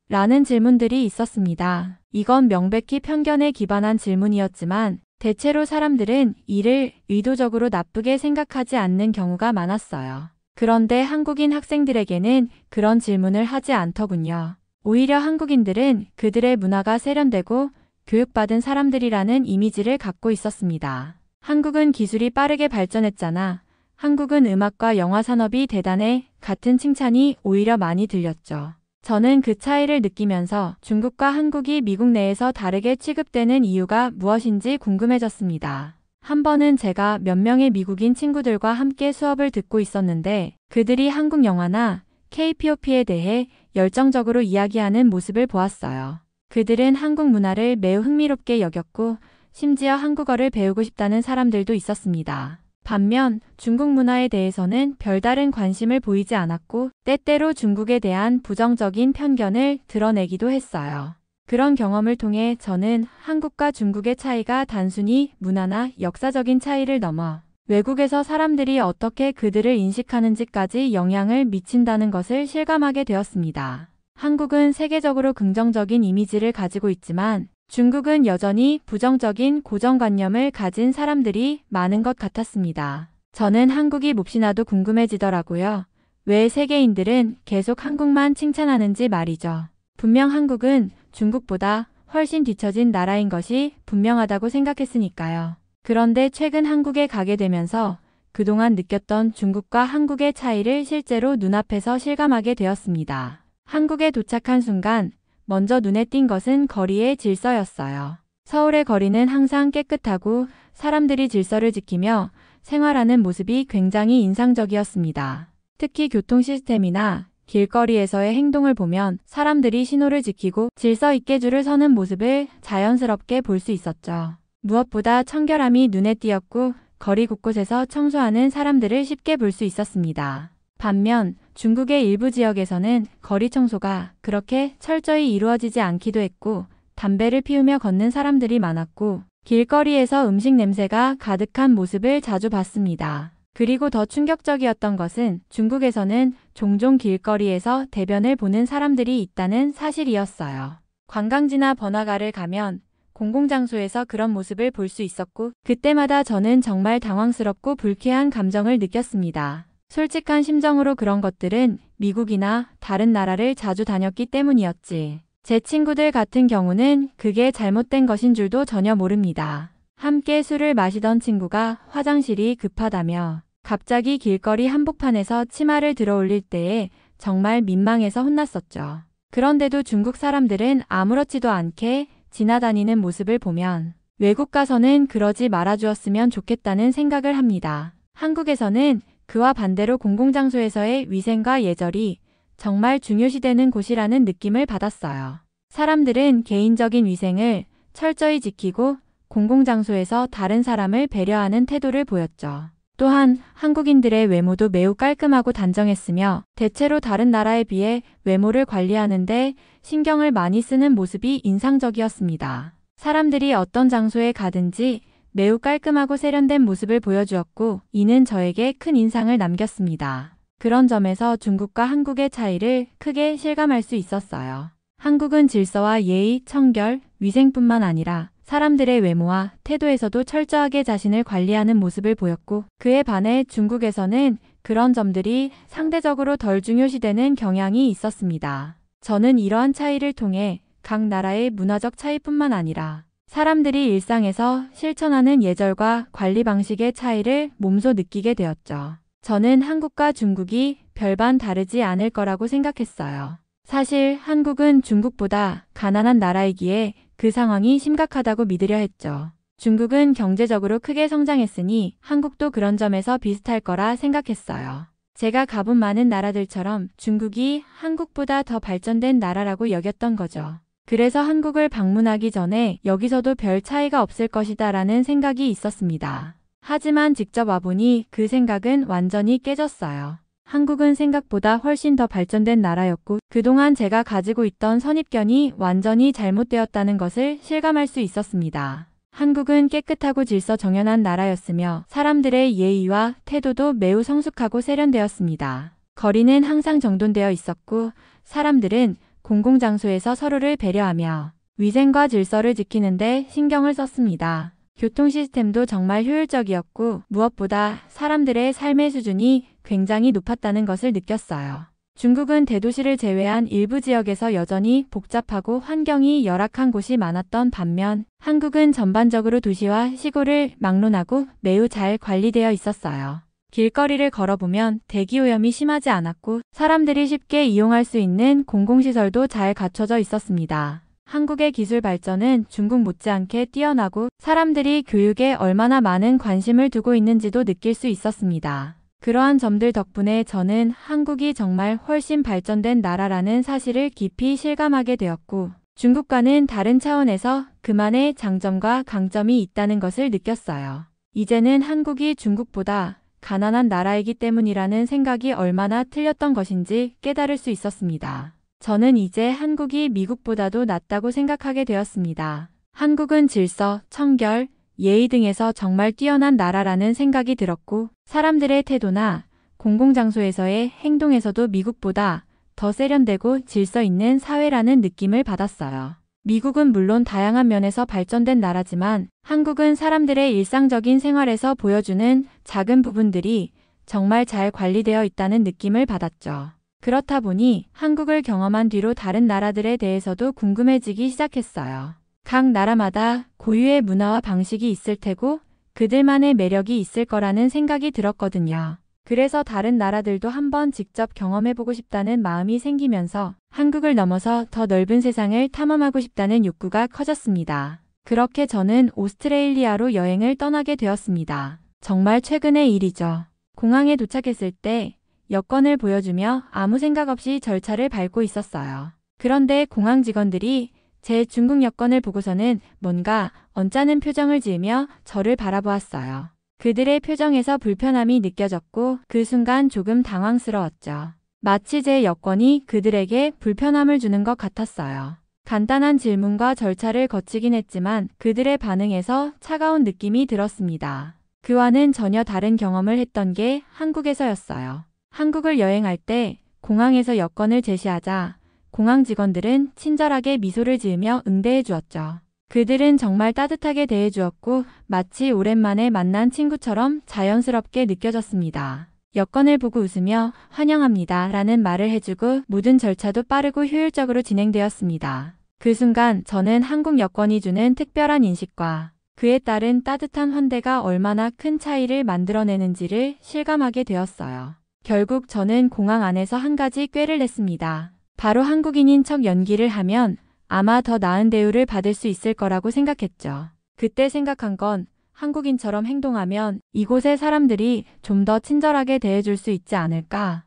라는 질문들이 있었습니다. 이건 명백히 편견에 기반한 질문이었지만 대체로 사람들은 이를 의도적으로 나쁘게 생각하지 않는 경우가 많았어요. 그런데 한국인 학생들에게는 그런 질문을 하지 않더군요. 오히려 한국인들은 그들의 문화가 세련되고 교육받은 사람들이라는 이미지를 갖고 있었습니다. 한국은 기술이 빠르게 발전했잖아. 한국은 음악과 영화 산업이 대단해. 같은 칭찬이 오히려 많이 들렸죠. 저는 그 차이를 느끼면서 중국과 한국이 미국 내에서 다르게 취급되는 이유가 무엇인지 궁금해졌습니다. 한 번은 제가 몇 명의 미국인 친구들과 함께 수업을 듣고 있었는데 그들이 한국 영화나 K-POP에 대해 열정적으로 이야기하는 모습을 보았어요. 그들은 한국 문화를 매우 흥미롭게 여겼고 심지어 한국어를 배우고 싶다는 사람들도 있었습니다. 반면 중국 문화에 대해서는 별다른 관심을 보이지 않았고 때때로 중국에 대한 부정적인 편견을 드러내기도 했어요. 그런 경험을 통해 저는 한국과 중국의 차이가 단순히 문화나 역사적인 차이를 넘어 외국에서 사람들이 어떻게 그들을 인식하는지까지 영향을 미친다는 것을 실감하게 되었습니다. 한국은 세계적으로 긍정적인 이미지를 가지고 있지만 중국은 여전히 부정적인 고정관념을 가진 사람들이 많은 것 같았습니다. 저는 한국이 몹시나도 궁금해지더라고요. 왜 세계인들은 계속 한국만 칭찬하는지 말이죠. 분명 한국은 중국보다 훨씬 뒤처진 나라인 것이 분명하다고 생각했으니까요. 그런데 최근 한국에 가게 되면서 그동안 느꼈던 중국과 한국의 차이를 실제로 눈앞에서 실감하게 되었습니다. 한국에 도착한 순간 먼저 눈에 띈 것은 거리의 질서였어요. 서울의 거리는 항상 깨끗하고 사람들이 질서를 지키며 생활하는 모습이 굉장히 인상적이었습니다. 특히 교통 시스템이나 길거리에서의 행동을 보면 사람들이 신호를 지키고 질서 있게 줄을 서는 모습을 자연스럽게 볼 수 있었죠. 무엇보다 청결함이 눈에 띄었고 거리 곳곳에서 청소하는 사람들을 쉽게 볼 수 있었습니다. 반면 중국의 일부 지역에서는 거리 청소가 그렇게 철저히 이루어지지 않기도 했고 담배를 피우며 걷는 사람들이 많았고 길거리에서 음식 냄새가 가득한 모습을 자주 봤습니다. 그리고 더 충격적이었던 것은 중국에서는 종종 길거리에서 대변을 보는 사람들이 있다는 사실이었어요. 관광지나 번화가를 가면 공공장소에서 그런 모습을 볼 수 있었고 그때마다 저는 정말 당황스럽고 불쾌한 감정을 느꼈습니다. 솔직한 심정으로 그런 것들은 미국이나 다른 나라를 자주 다녔기 때문이었지. 제 친구들 같은 경우는 그게 잘못된 것인 줄도 전혀 모릅니다. 함께 술을 마시던 친구가 화장실이 급하다며 갑자기 길거리 한복판에서 치마를 들어 올릴 때에 정말 민망해서 혼났었죠. 그런데도 중국 사람들은 아무렇지도 않게 지나다니는 모습을 보면 외국 가서는 그러지 말아주었으면 좋겠다는 생각을 합니다. 한국에서는 그와 반대로 공공장소에서의 위생과 예절이 정말 중요시되는 곳이라는 느낌을 받았어요. 사람들은 개인적인 위생을 철저히 지키고 공공장소에서 다른 사람을 배려하는 태도를 보였죠. 또한 한국인들의 외모도 매우 깔끔하고 단정했으며 대체로 다른 나라에 비해 외모를 관리하는데 신경을 많이 쓰는 모습이 인상적이었습니다. 사람들이 어떤 장소에 가든지 매우 깔끔하고 세련된 모습을 보여주었고 이는 저에게 큰 인상을 남겼습니다. 그런 점에서 중국과 한국의 차이를 크게 실감할 수 있었어요. 한국은 질서와 예의, 청결, 위생뿐만 아니라 사람들의 외모와 태도에서도 철저하게 자신을 관리하는 모습을 보였고 그에 반해 중국에서는 그런 점들이 상대적으로 덜 중요시되는 경향이 있었습니다. 저는 이러한 차이를 통해 각 나라의 문화적 차이뿐만 아니라 사람들이 일상에서 실천하는 예절과 관리 방식의 차이를 몸소 느끼게 되었죠. 저는 한국과 중국이 별반 다르지 않을 거라고 생각했어요. 사실 한국은 중국보다 가난한 나라이기에 그 상황이 심각하다고 믿으려 했죠. 중국은 경제적으로 크게 성장했으니 한국도 그런 점에서 비슷할 거라 생각했어요. 제가 가본 많은 나라들처럼 중국이 한국보다 더 발전된 나라라고 여겼던 거죠. 그래서 한국을 방문하기 전에 여기서도 별 차이가 없을 것이다 라는 생각이 있었습니다. 하지만 직접 와보니 그 생각은 완전히 깨졌어요. 한국은 생각보다 훨씬 더 발전된 나라였고 그동안 제가 가지고 있던 선입견이 완전히 잘못되었다는 것을 실감할 수 있었습니다. 한국은 깨끗하고 질서 정연한 나라였으며 사람들의 예의와 태도도 매우 성숙하고 세련되었습니다. 거리는 항상 정돈되어 있었고 사람들은 공공장소에서 서로를 배려하며 위생과 질서를 지키는데 신경을 썼습니다. 교통 시스템도 정말 효율적이었고 무엇보다 사람들의 삶의 수준이 굉장히 높았다는 것을 느꼈어요. 중국은 대도시를 제외한 일부 지역에서 여전히 복잡하고 환경이 열악한 곳이 많았던 반면 한국은 전반적으로 도시와 시골을 막론하고 매우 잘 관리되어 있었어요. 길거리를 걸어보면 대기오염이 심하지 않았고 사람들이 쉽게 이용할 수 있는 공공시설도 잘 갖춰져 있었습니다. 한국의 기술 발전은 중국 못지않게 뛰어나고 사람들이 교육에 얼마나 많은 관심을 두고 있는지도 느낄 수 있었습니다. 그러한 점들 덕분에 저는 한국이 정말 훨씬 발전된 나라라는 사실을 깊이 실감하게 되었고 중국과는 다른 차원에서 그만의 장점과 강점이 있다는 것을 느꼈어요. 이제는 한국이 중국보다 가난한 나라이기 때문이라는 생각이 얼마나 틀렸던 것인지 깨달을 수 있었습니다. 저는 이제 한국이 미국보다도 낫다고 생각하게 되었습니다. 한국은 질서, 청결, 예의 등에서 정말 뛰어난 나라라는 생각이 들었고 사람들의 태도나 공공장소에서의 행동에서도 미국보다 더 세련되고 질서 있는 사회라는 느낌을 받았어요. 미국은 물론 다양한 면에서 발전된 나라지만 한국은 사람들의 일상적인 생활에서 보여주는 작은 부분들이 정말 잘 관리되어 있다는 느낌을 받았죠. 그렇다 보니 한국을 경험한 뒤로 다른 나라들에 대해서도 궁금해지기 시작했어요. 각 나라마다 고유의 문화와 방식이 있을 테고 그들만의 매력이 있을 거라는 생각이 들었거든요. 그래서 다른 나라들도 한번 직접 경험해보고 싶다는 마음이 생기면서 한국을 넘어서 더 넓은 세상을 탐험하고 싶다는 욕구가 커졌습니다. 그렇게 저는 오스트레일리아로 여행을 떠나게 되었습니다. 정말 최근의 일이죠. 공항에 도착했을 때 여권을 보여주며 아무 생각 없이 절차를 밟고 있었어요. 그런데 공항 직원들이 제 중국 여권을 보고서는 뭔가 언짢은 표정을 지으며 저를 바라보았어요. 그들의 표정에서 불편함이 느껴졌고 그 순간 조금 당황스러웠죠. 마치 제 여권이 그들에게 불편함을 주는 것 같았어요. 간단한 질문과 절차를 거치긴 했지만 그들의 반응에서 차가운 느낌이 들었습니다. 그와는 전혀 다른 경험을 했던 게 한국에서였어요. 한국을 여행할 때 공항에서 여권을 제시하자 공항 직원들은 친절하게 미소를 지으며 응대해 주었죠. 그들은 정말 따뜻하게 대해 주었고 마치 오랜만에 만난 친구처럼 자연스럽게 느껴졌습니다. 여권을 보고 웃으며 환영합니다 라는 말을 해주고 모든 절차도 빠르고 효율적으로 진행되었습니다. 그 순간 저는 한국 여권이 주는 특별한 인식과 그에 따른 따뜻한 환대가 얼마나 큰 차이를 만들어내는지를 실감하게 되었어요. 결국 저는 공항 안에서 한 가지 꾀를 냈습니다. 바로 한국인인 척 연기를 하면 아마 더 나은 대우를 받을 수 있을 거라고 생각했죠. 그때 생각한 건 한국인처럼 행동하면 이곳의 사람들이 좀 더 친절하게 대해줄 수 있지 않을까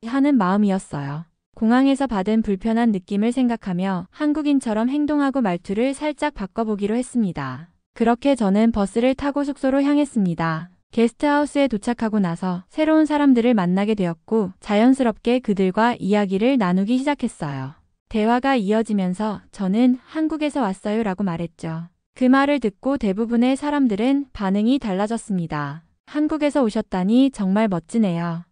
하는 마음이었어요. 공항에서 받은 불편한 느낌을 생각하며 한국인처럼 행동하고 말투를 살짝 바꿔보기로 했습니다. 그렇게 저는 버스를 타고 숙소로 향했습니다. 게스트하우스에 도착하고 나서 새로운 사람들을 만나게 되었고 자연스럽게 그들과 이야기를 나누기 시작했어요. 대화가 이어지면서 저는 한국에서 왔어요 라고 말했죠. 그 말을 듣고 대부분의 사람들은 반응이 달라졌습니다. 한국에서 오셨다니 정말 멋지네요.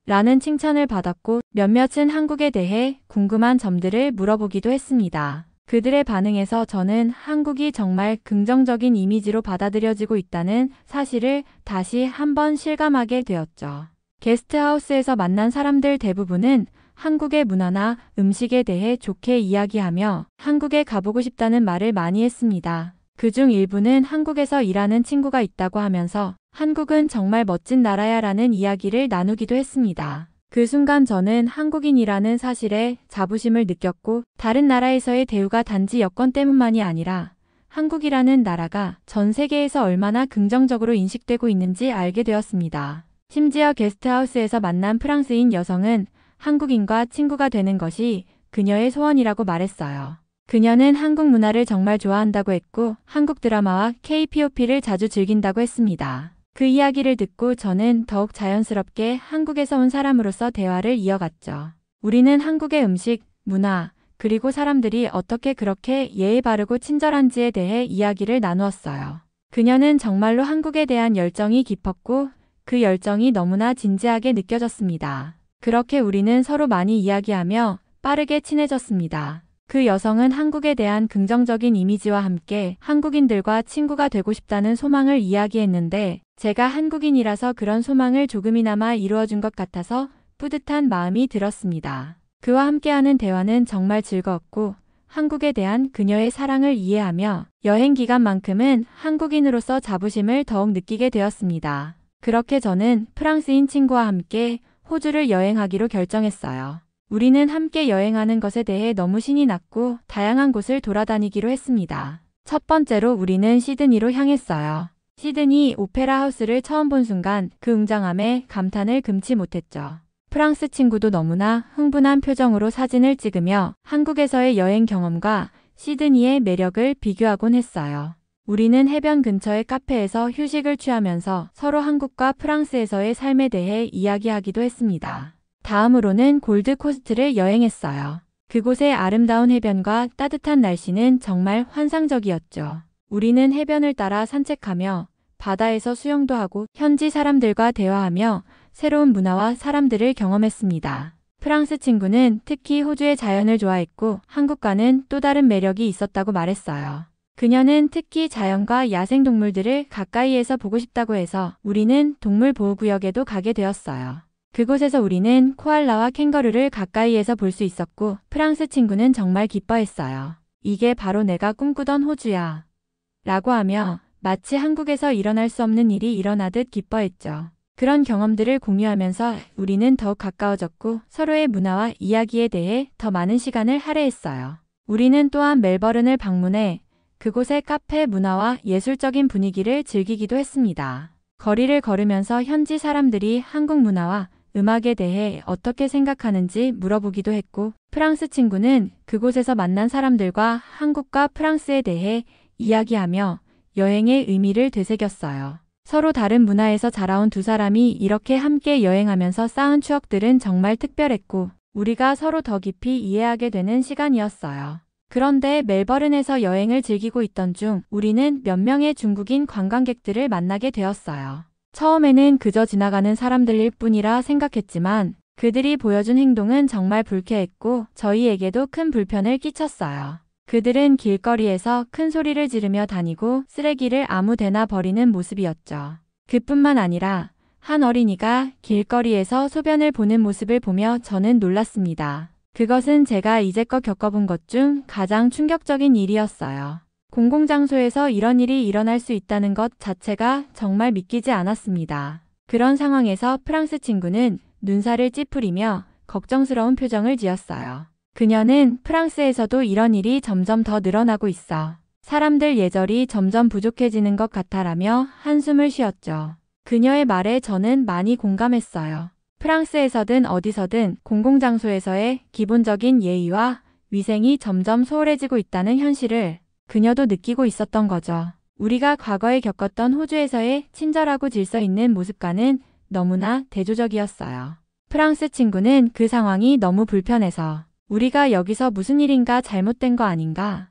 라는 칭찬을 받았고 몇몇은 한국에 대해 궁금한 점들을 물어보기도 했습니다. 그들의 반응에서 저는 한국이 정말 긍정적인 이미지로 받아들여지고 있다는 사실을 다시 한번 실감하게 되었죠. 게스트하우스에서 만난 사람들 대부분은 한국의 문화나 음식에 대해 좋게 이야기하며 한국에 가보고 싶다는 말을 많이 했습니다. 그중 일부는 한국에서 일하는 친구가 있다고 하면서 한국은 정말 멋진 나라야 라는 이야기를 나누기도 했습니다. 그 순간 저는 한국인이라는 사실에 자부심을 느꼈고 다른 나라에서의 대우가 단지 여권 때문만이 아니라 한국이라는 나라가 전 세계에서 얼마나 긍정적으로 인식되고 있는지 알게 되었습니다. 심지어 게스트하우스에서 만난 프랑스인 여성은 한국인과 친구가 되는 것이 그녀의 소원이라고 말했어요. 그녀는 한국 문화를 정말 좋아한다고 했고 한국 드라마와 K-POP를 자주 즐긴다고 했습니다. 그 이야기를 듣고 저는 더욱 자연스럽게 한국에서 온 사람으로서 대화를 이어갔죠. 우리는 한국의 음식, 문화, 그리고 사람들이 어떻게 그렇게 예의 바르고 친절한지에 대해 이야기를 나누었어요. 그녀는 정말로 한국에 대한 열정이 깊었고 그 열정이 너무나 진지하게 느껴졌습니다. 그렇게 우리는 서로 많이 이야기하며 빠르게 친해졌습니다. 그 여성은 한국에 대한 긍정적인 이미지와 함께 한국인들과 친구가 되고 싶다는 소망을 이야기했는데 제가 한국인이라서 그런 소망을 조금이나마 이루어준 것 같아서 뿌듯한 마음이 들었습니다. 그와 함께하는 대화는 정말 즐거웠고 한국에 대한 그녀의 사랑을 이해하며 여행 기간만큼은 한국인으로서 자부심을 더욱 느끼게 되었습니다. 그렇게 저는 프랑스인 친구와 함께 호주를 여행하기로 결정했어요. 우리는 함께 여행하는 것에 대해 너무 신이 났고 다양한 곳을 돌아다니기로 했습니다. 첫 번째로 우리는 시드니로 향했어요. 시드니 오페라 하우스를 처음 본 순간 그 웅장함에 감탄을 금치 못했죠. 프랑스 친구도 너무나 흥분한 표정으로 사진을 찍으며 한국에서의 여행 경험과 시드니의 매력을 비교하곤 했어요. 우리는 해변 근처의 카페에서 휴식을 취하면서 서로 한국과 프랑스에서의 삶에 대해 이야기하기도 했습니다. 다음으로는 골드코스트를 여행했어요. 그곳의 아름다운 해변과 따뜻한 날씨는 정말 환상적이었죠. 우리는 해변을 따라 산책하며 바다에서 수영도 하고 현지 사람들과 대화하며 새로운 문화와 사람들을 경험했습니다. 프랑스 친구는 특히 호주의 자연을 좋아했고 한국과는 또 다른 매력이 있었다고 말했어요. 그녀는 특히 자연과 야생동물들을 가까이에서 보고 싶다고 해서 우리는 동물보호구역에도 가게 되었어요. 그곳에서 우리는 코알라와 캥거루를 가까이에서 볼 수 있었고 프랑스 친구는 정말 기뻐했어요. 이게 바로 내가 꿈꾸던 호주야. 라고 하며 마치 한국에서 일어날 수 없는 일이 일어나듯 기뻐했죠. 그런 경험들을 공유하면서 우리는 더욱 가까워졌고 서로의 문화와 이야기에 대해 더 많은 시간을 할애했어요. 우리는 또한 멜버른을 방문해 그곳의 카페 문화와 예술적인 분위기를 즐기기도 했습니다. 거리를 걸으면서 현지 사람들이 한국 문화와 음악에 대해 어떻게 생각하는지 물어보기도 했고 프랑스 친구는 그곳에서 만난 사람들과 한국과 프랑스에 대해 이야기하며 여행의 의미를 되새겼어요. 서로 다른 문화에서 자라온 두 사람이 이렇게 함께 여행하면서 쌓은 추억들은 정말 특별했고 우리가 서로 더 깊이 이해하게 되는 시간이었어요. 그런데 멜버른에서 여행을 즐기고 있던 중 우리는 몇 명의 중국인 관광객들을 만나게 되었어요. 처음에는 그저 지나가는 사람들일 뿐이라 생각했지만 그들이 보여준 행동은 정말 불쾌했고 저희에게도 큰 불편을 끼쳤어요. 그들은 길거리에서 큰 소리를 지르며 다니고 쓰레기를 아무데나 버리는 모습이었죠. 그뿐만 아니라 한 어린이가 길거리에서 소변을 보는 모습을 보며 저는 놀랐습니다. 그것은 제가 이제껏 겪어본 것 중 가장 충격적인 일이었어요. 공공장소에서 이런 일이 일어날 수 있다는 것 자체가 정말 믿기지 않았습니다. 그런 상황에서 프랑스 친구는 눈살을 찌푸리며 걱정스러운 표정을 지었어요. 그녀는 프랑스에서도 이런 일이 점점 더 늘어나고 있어. 사람들 예절이 점점 부족해지는 것 같아라며 한숨을 쉬었죠. 그녀의 말에 저는 많이 공감했어요. 프랑스에서든 어디서든 공공장소에서의 기본적인 예의와 위생이 점점 소홀해지고 있다는 현실을 그녀도 느끼고 있었던 거죠. 우리가 과거에 겪었던 호주에서의 친절하고 질서 있는 모습과는 너무나 대조적이었어요. 프랑스 친구는 그 상황이 너무 불편해서 우리가 여기서 무슨 일인가 잘못된 거 아닌가?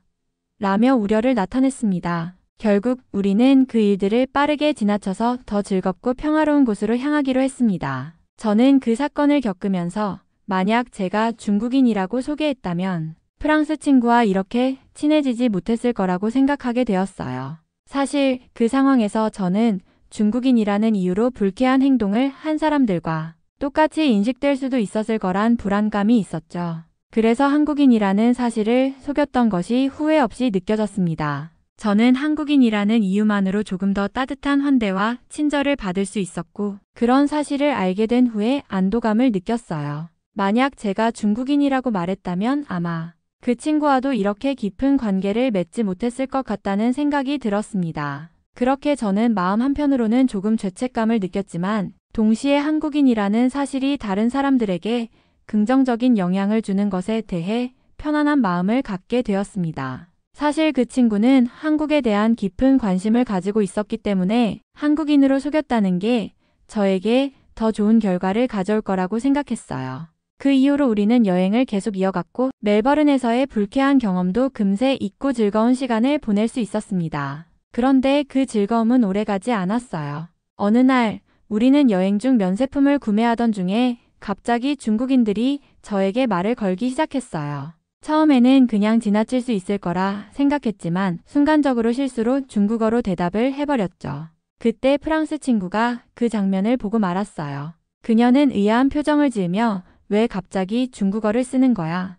라며 우려를 나타냈습니다. 결국 우리는 그 일들을 빠르게 지나쳐서 더 즐겁고 평화로운 곳으로 향하기로 했습니다. 저는 그 사건을 겪으면서 만약 제가 중국인이라고 소개했다면 프랑스 친구와 이렇게 친해지지 못했을 거라고 생각하게 되었어요. 사실 그 상황에서 저는 중국인이라는 이유로 불쾌한 행동을 한 사람들과 똑같이 인식될 수도 있었을 거란 불안감이 있었죠. 그래서 한국인이라는 사실을 속였던 것이 후회 없이 느껴졌습니다. 저는 한국인이라는 이유만으로 조금 더 따뜻한 환대와 친절을 받을 수 있었고 그런 사실을 알게 된 후에 안도감을 느꼈어요. 만약 제가 중국인이라고 말했다면 아마 그 친구와도 이렇게 깊은 관계를 맺지 못했을 것 같다는 생각이 들었습니다. 그렇게 저는 마음 한편으로는 조금 죄책감을 느꼈지만 동시에 한국인이라는 사실이 다른 사람들에게 긍정적인 영향을 주는 것에 대해 편안한 마음을 갖게 되었습니다. 사실 그 친구는 한국에 대한 깊은 관심을 가지고 있었기 때문에 한국인으로 속였다는 게 저에게 더 좋은 결과를 가져올 거라고 생각했어요. 그 이후로 우리는 여행을 계속 이어갔고 멜버른에서의 불쾌한 경험도 금세 잊고 즐거운 시간을 보낼 수 있었습니다. 그런데 그 즐거움은 오래가지 않았어요. 어느 날 우리는 여행 중 면세품을 구매하던 중에 갑자기 중국인들이 저에게 말을 걸기 시작했어요. 처음에는 그냥 지나칠 수 있을 거라 생각했지만 순간적으로 실수로 중국어로 대답을 해버렸죠. 그때 프랑스 친구가 그 장면을 보고 말았어요. 그녀는 의아한 표정을 지으며 왜 갑자기 중국어를 쓰는 거야?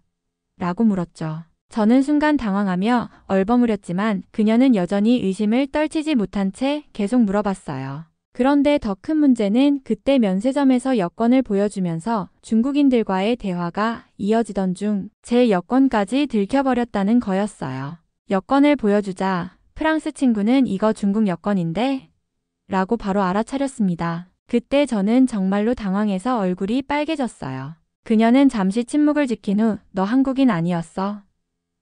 라고 물었죠. 저는 순간 당황하며 얼버무렸지만 그녀는 여전히 의심을 떨치지 못한 채 계속 물어봤어요. 그런데 더 큰 문제는 그때 면세점에서 여권을 보여주면서 중국인들과의 대화가 이어지던 중 제 여권까지 들켜버렸다는 거였어요. 여권을 보여주자 프랑스 친구는 이거 중국 여권인데? 라고 바로 알아차렸습니다. 그때 저는 정말로 당황해서 얼굴이 빨개졌어요. 그녀는 잠시 침묵을 지킨 후 너 한국인 아니었어?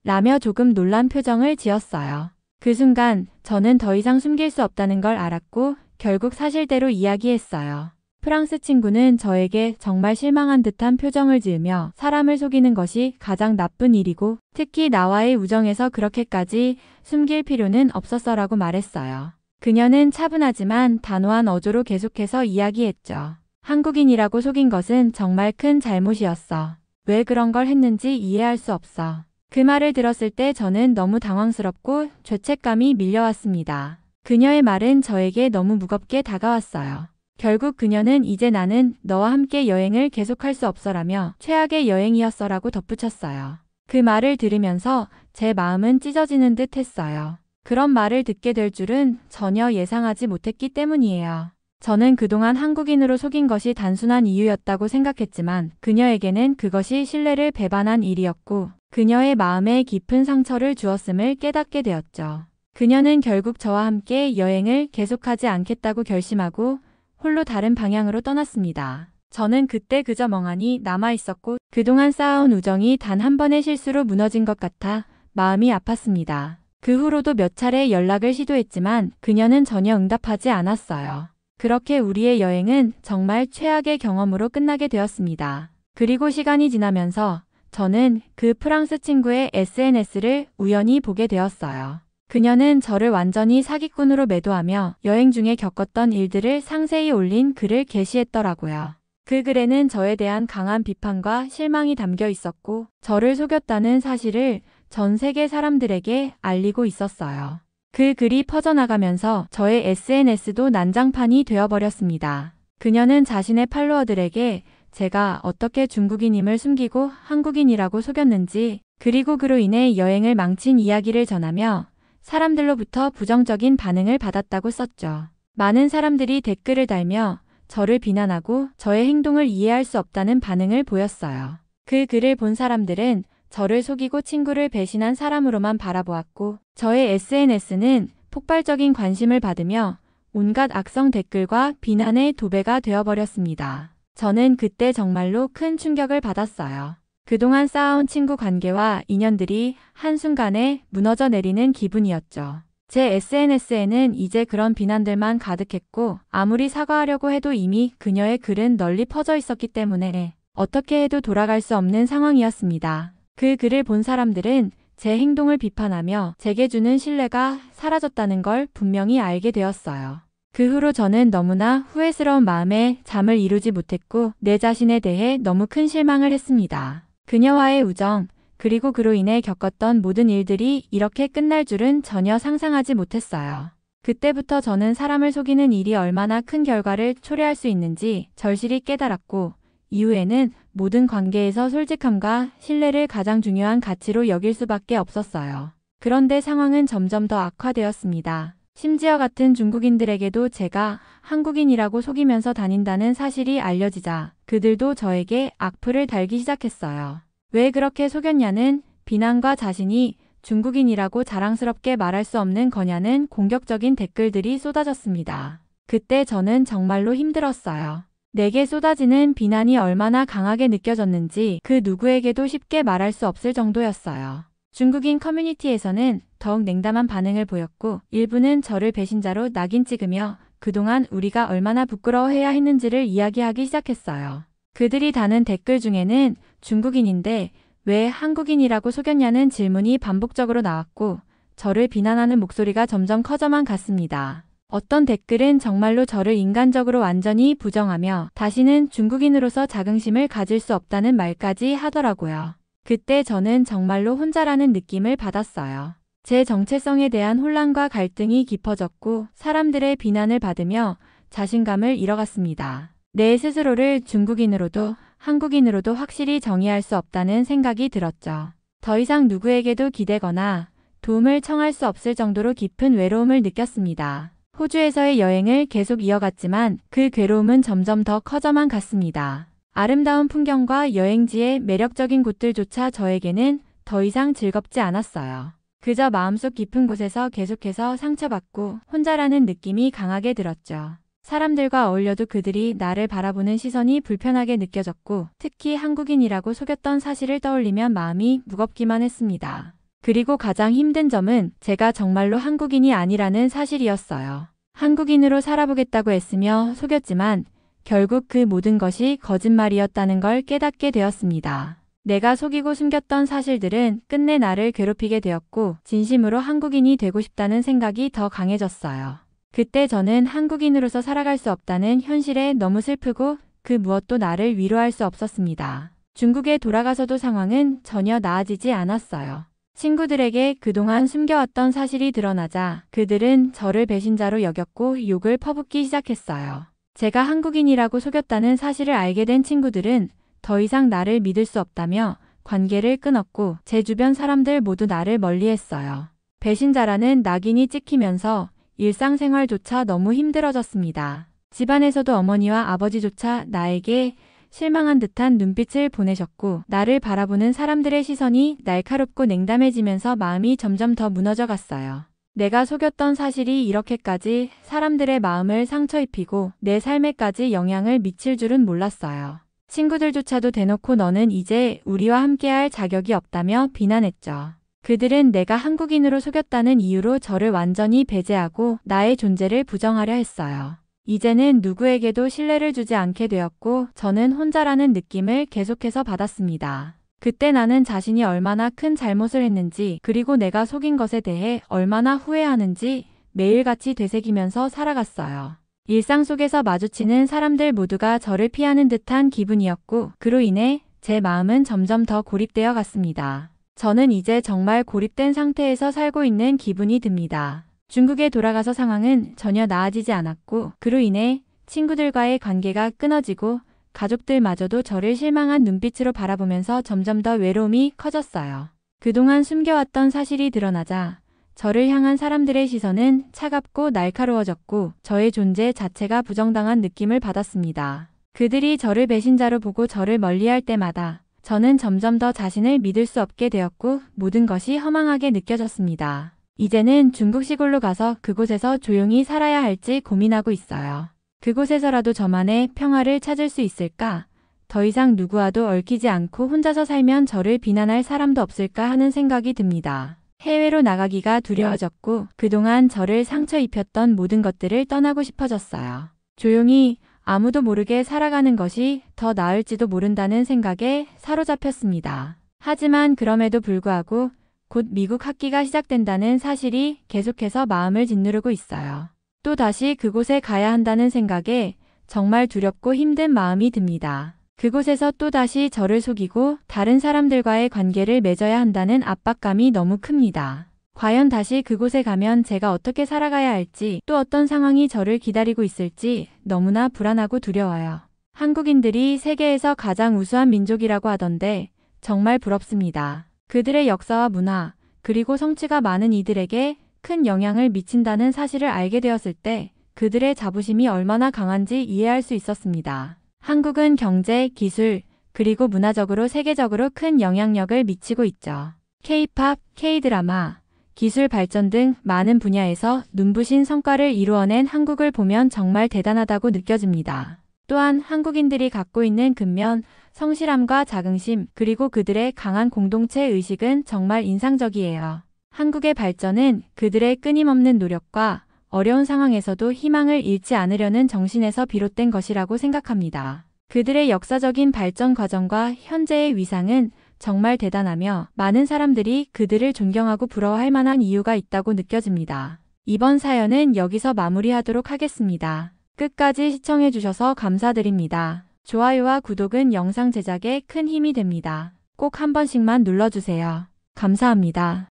라며 조금 놀란 표정을 지었어요. 그 순간 저는 더 이상 숨길 수 없다는 걸 알았고 결국 사실대로 이야기했어요. 프랑스 친구는 저에게 정말 실망한 듯한 표정을 지으며 사람을 속이는 것이 가장 나쁜 일이고 특히 나와의 우정에서 그렇게까지 숨길 필요는 없었어라고 말했어요. 그녀는 차분하지만 단호한 어조로 계속해서 이야기했죠. 한국인이라고 속인 것은 정말 큰 잘못이었어. 왜 그런 걸 했는지 이해할 수 없어. 그 말을 들었을 때 저는 너무 당황스럽고 죄책감이 밀려왔습니다. 그녀의 말은 저에게 너무 무겁게 다가왔어요. 결국 그녀는 이제 나는 너와 함께 여행을 계속할 수 없어라며 최악의 여행이었어라고 덧붙였어요. 그 말을 들으면서 제 마음은 찢어지는 듯 했어요. 그런 말을 듣게 될 줄은 전혀 예상하지 못했기 때문이에요. 저는 그동안 한국인으로 속인 것이 단순한 이유였다고 생각했지만 그녀에게는 그것이 신뢰를 배반한 일이었고 그녀의 마음에 깊은 상처를 주었음을 깨닫게 되었죠. 그녀는 결국 저와 함께 여행을 계속하지 않겠다고 결심하고 홀로 다른 방향으로 떠났습니다. 저는 그때 그저 멍하니 남아있었고 그동안 쌓아온 우정이 단 한 번의 실수로 무너진 것 같아 마음이 아팠습니다. 그 후로도 몇 차례 연락을 시도했지만 그녀는 전혀 응답하지 않았어요. 그렇게 우리의 여행은 정말 최악의 경험으로 끝나게 되었습니다. 그리고 시간이 지나면서 저는 그 프랑스 친구의 SNS를 우연히 보게 되었어요. 그녀는 저를 완전히 사기꾼으로 매도하며 여행 중에 겪었던 일들을 상세히 올린 글을 게시했더라고요. 그 글에는 저에 대한 강한 비판과 실망이 담겨 있었고 저를 속였다는 사실을 전 세계 사람들에게 알리고 있었어요. 그 글이 퍼져나가면서 저의 SNS도 난장판이 되어버렸습니다. 그녀는 자신의 팔로워들에게 제가 어떻게 중국인임을 숨기고 한국인이라고 속였는지 그리고 그로 인해 여행을 망친 이야기를 전하며 사람들로부터 부정적인 반응을 받았다고 썼죠. 많은 사람들이 댓글을 달며 저를 비난하고 저의 행동을 이해할 수 없다는 반응을 보였어요. 그 글을 본 사람들은 저를 속이고 친구를 배신한 사람으로만 바라보았고 저의 SNS는 폭발적인 관심을 받으며 온갖 악성 댓글과 비난의 도배가 되어버렸습니다. 저는 그때 정말로 큰 충격을 받았어요. 그동안 쌓아온 친구 관계와 인연들이 한순간에 무너져 내리는 기분이었죠. 제 SNS에는 이제 그런 비난들만 가득했고 아무리 사과하려고 해도 이미 그녀의 글은 널리 퍼져 있었기 때문에 어떻게 해도 돌아갈 수 없는 상황이었습니다. 그 글을 본 사람들은 제 행동을 비판하며 제게 주는 신뢰가 사라졌다는 걸 분명히 알게 되었어요. 그 후로 저는 너무나 후회스러운 마음에 잠을 이루지 못했고 내 자신에 대해 너무 큰 실망을 했습니다. 그녀와의 우정, 그리고 그로 인해 겪었던 모든 일들이 이렇게 끝날 줄은 전혀 상상하지 못했어요. 그때부터 저는 사람을 속이는 일이 얼마나 큰 결과를 초래할 수 있는지 절실히 깨달았고 이후에는 모든 관계에서 솔직함과 신뢰를 가장 중요한 가치로 여길 수밖에 없었어요. 그런데 상황은 점점 더 악화되었습니다. 심지어 같은 중국인들에게도 제가 한국인이라고 속이면서 다닌다는 사실이 알려지자 그들도 저에게 악플을 달기 시작했어요. 왜 그렇게 속였냐는 비난과 자신이 중국인이라고 자랑스럽게 말할 수 없는 거냐는 공격적인 댓글들이 쏟아졌습니다. 그때 저는 정말로 힘들었어요. 내게 쏟아지는 비난이 얼마나 강하게 느껴졌는지 그 누구에게도 쉽게 말할 수 없을 정도였어요. 중국인 커뮤니티에서는 더욱 냉담한 반응을 보였고 일부는 저를 배신자로 낙인 찍으며 그동안 우리가 얼마나 부끄러워해야 했는지를 이야기하기 시작했어요. 그들이 다는 댓글 중에는 중국인인데 왜 한국인이라고 속였냐는 질문이 반복적으로 나왔고 저를 비난하는 목소리가 점점 커져만 갔습니다. 어떤 댓글은 정말로 저를 인간적으로 완전히 부정하며 다시는 중국인으로서 자긍심을 가질 수 없다는 말까지 하더라고요. 그때 저는 정말로 혼자라는 느낌을 받았어요. 제 정체성에 대한 혼란과 갈등이 깊어졌고 사람들의 비난을 받으며 자신감을 잃어갔습니다. 내 스스로를 중국인으로도 한국인으로도 확실히 정의할 수 없다는 생각이 들었죠. 더 이상 누구에게도 기대거나 도움을 청할 수 없을 정도로 깊은 외로움을 느꼈습니다. 호주에서의 여행을 계속 이어갔지만 그 괴로움은 점점 더 커져만 갔습니다. 아름다운 풍경과 여행지의 매력적인 곳들조차 저에게는 더 이상 즐겁지 않았어요. 그저 마음속 깊은 곳에서 계속해서 상처받고 혼자라는 느낌이 강하게 들었죠. 사람들과 어울려도 그들이 나를 바라보는 시선이 불편하게 느껴졌고 특히 한국인이라고 속였던 사실을 떠올리면 마음이 무겁기만 했습니다. 그리고 가장 힘든 점은 제가 정말로 한국인이 아니라는 사실이었어요. 한국인으로 살아보겠다고 애쓰며 속였지만 결국 그 모든 것이 거짓말이었다는 걸 깨닫게 되었습니다. 내가 속이고 숨겼던 사실들은 끝내 나를 괴롭히게 되었고 진심으로 한국인이 되고 싶다는 생각이 더 강해졌어요. 그때 저는 한국인으로서 살아갈 수 없다는 현실에 너무 슬프고 그 무엇도 나를 위로할 수 없었습니다. 중국에 돌아가서도 상황은 전혀 나아지지 않았어요. 친구들에게 그동안 숨겨왔던 사실이 드러나자 그들은 저를 배신자로 여겼고 욕을 퍼붓기 시작했어요. 제가 한국인이라고 속였다는 사실을 알게 된 친구들은 더 이상 나를 믿을 수 없다며 관계를 끊었고 제 주변 사람들 모두 나를 멀리했어요. 배신자라는 낙인이 찍히면서 일상생활조차 너무 힘들어졌습니다. 집안에서도 어머니와 아버지조차 나에게 실망한 듯한 눈빛을 보내셨고 나를 바라보는 사람들의 시선이 날카롭고 냉담해지면서 마음이 점점 더 무너져 갔어요. 내가 속였던 사실이 이렇게까지 사람들의 마음을 상처 입히고 내 삶에까지 영향을 미칠 줄은 몰랐어요. 친구들조차도 대놓고 너는 이제 우리와 함께할 자격이 없다며 비난했죠. 그들은 내가 한국인으로 속였다는 이유로 저를 완전히 배제하고 나의 존재를 부정하려 했어요. 이제는 누구에게도 신뢰를 주지 않게 되었고 저는 혼자라는 느낌을 계속해서 받았습니다. 그때 나는 자신이 얼마나 큰 잘못을 했는지 그리고 내가 속인 것에 대해 얼마나 후회하는지 매일같이 되새기면서 살아갔어요. 일상 속에서 마주치는 사람들 모두가 저를 피하는 듯한 기분이었고 그로 인해 제 마음은 점점 더 고립되어 갔습니다. 저는 이제 정말 고립된 상태에서 살고 있는 기분이 듭니다. 중국에 돌아가서 상황은 전혀 나아지지 않았고 그로 인해 친구들과의 관계가 끊어지고 가족들마저도 저를 실망한 눈빛으로 바라보면서 점점 더 외로움이 커졌어요. 그동안 숨겨왔던 사실이 드러나자 저를 향한 사람들의 시선은 차갑고 날카로워졌고 저의 존재 자체가 부정당한 느낌을 받았습니다. 그들이 저를 배신자로 보고 저를 멀리할 때마다 저는 점점 더 자신을 믿을 수 없게 되었고 모든 것이 허망하게 느껴졌습니다. 이제는 중국 시골로 가서 그곳에서 조용히 살아야 할지 고민하고 있어요. 그곳에서라도 저만의 평화를 찾을 수 있을까? 더 이상 누구와도 얽히지 않고 혼자서 살면 저를 비난할 사람도 없을까 하는 생각이 듭니다. 해외로 나가기가 두려워졌고 그동안 저를 상처 입혔던 모든 것들을 떠나고 싶어졌어요. 조용히 아무도 모르게 살아가는 것이 더 나을지도 모른다는 생각에 사로잡혔습니다. 하지만 그럼에도 불구하고 곧 미국 학기가 시작된다는 사실이 계속해서 마음을 짓누르고 있어요. 또 다시 그곳에 가야 한다는 생각에 정말 두렵고 힘든 마음이 듭니다. 그곳에서 또 다시 저를 속이고 다른 사람들과의 관계를 맺어야 한다는 압박감이 너무 큽니다. 과연 다시 그곳에 가면 제가 어떻게 살아가야 할지 또 어떤 상황이 저를 기다리고 있을지 너무나 불안하고 두려워요. 한국인들이 세계에서 가장 우수한 민족이라고 하던데 정말 부럽습니다. 그들의 역사와 문화 그리고 성취가 많은 이들에게 큰 영향을 미친다는 사실을 알게 되었을 때 그들의 자부심이 얼마나 강한지 이해할 수 있었습니다. 한국은 경제, 기술, 그리고 문화적으로 세계적으로 큰 영향력을 미치고 있죠. K-팝, K-드라마, 기술 발전 등 많은 분야에서 눈부신 성과를 이루어낸 한국을 보면 정말 대단하다고 느껴집니다. 또한 한국인들이 갖고 있는 근면, 성실함과 자긍심, 그리고 그들의 강한 공동체 의식은 정말 인상적이에요. 한국의 발전은 그들의 끊임없는 노력과 어려운 상황에서도 희망을 잃지 않으려는 정신에서 비롯된 것이라고 생각합니다. 그들의 역사적인 발전 과정과 현재의 위상은 정말 대단하며 많은 사람들이 그들을 존경하고 부러워할 만한 이유가 있다고 느껴집니다. 이번 사연은 여기서 마무리하도록 하겠습니다. 끝까지 시청해주셔서 감사드립니다. 좋아요와 구독은 영상 제작에 큰 힘이 됩니다. 꼭 한 번씩만 눌러주세요. 감사합니다.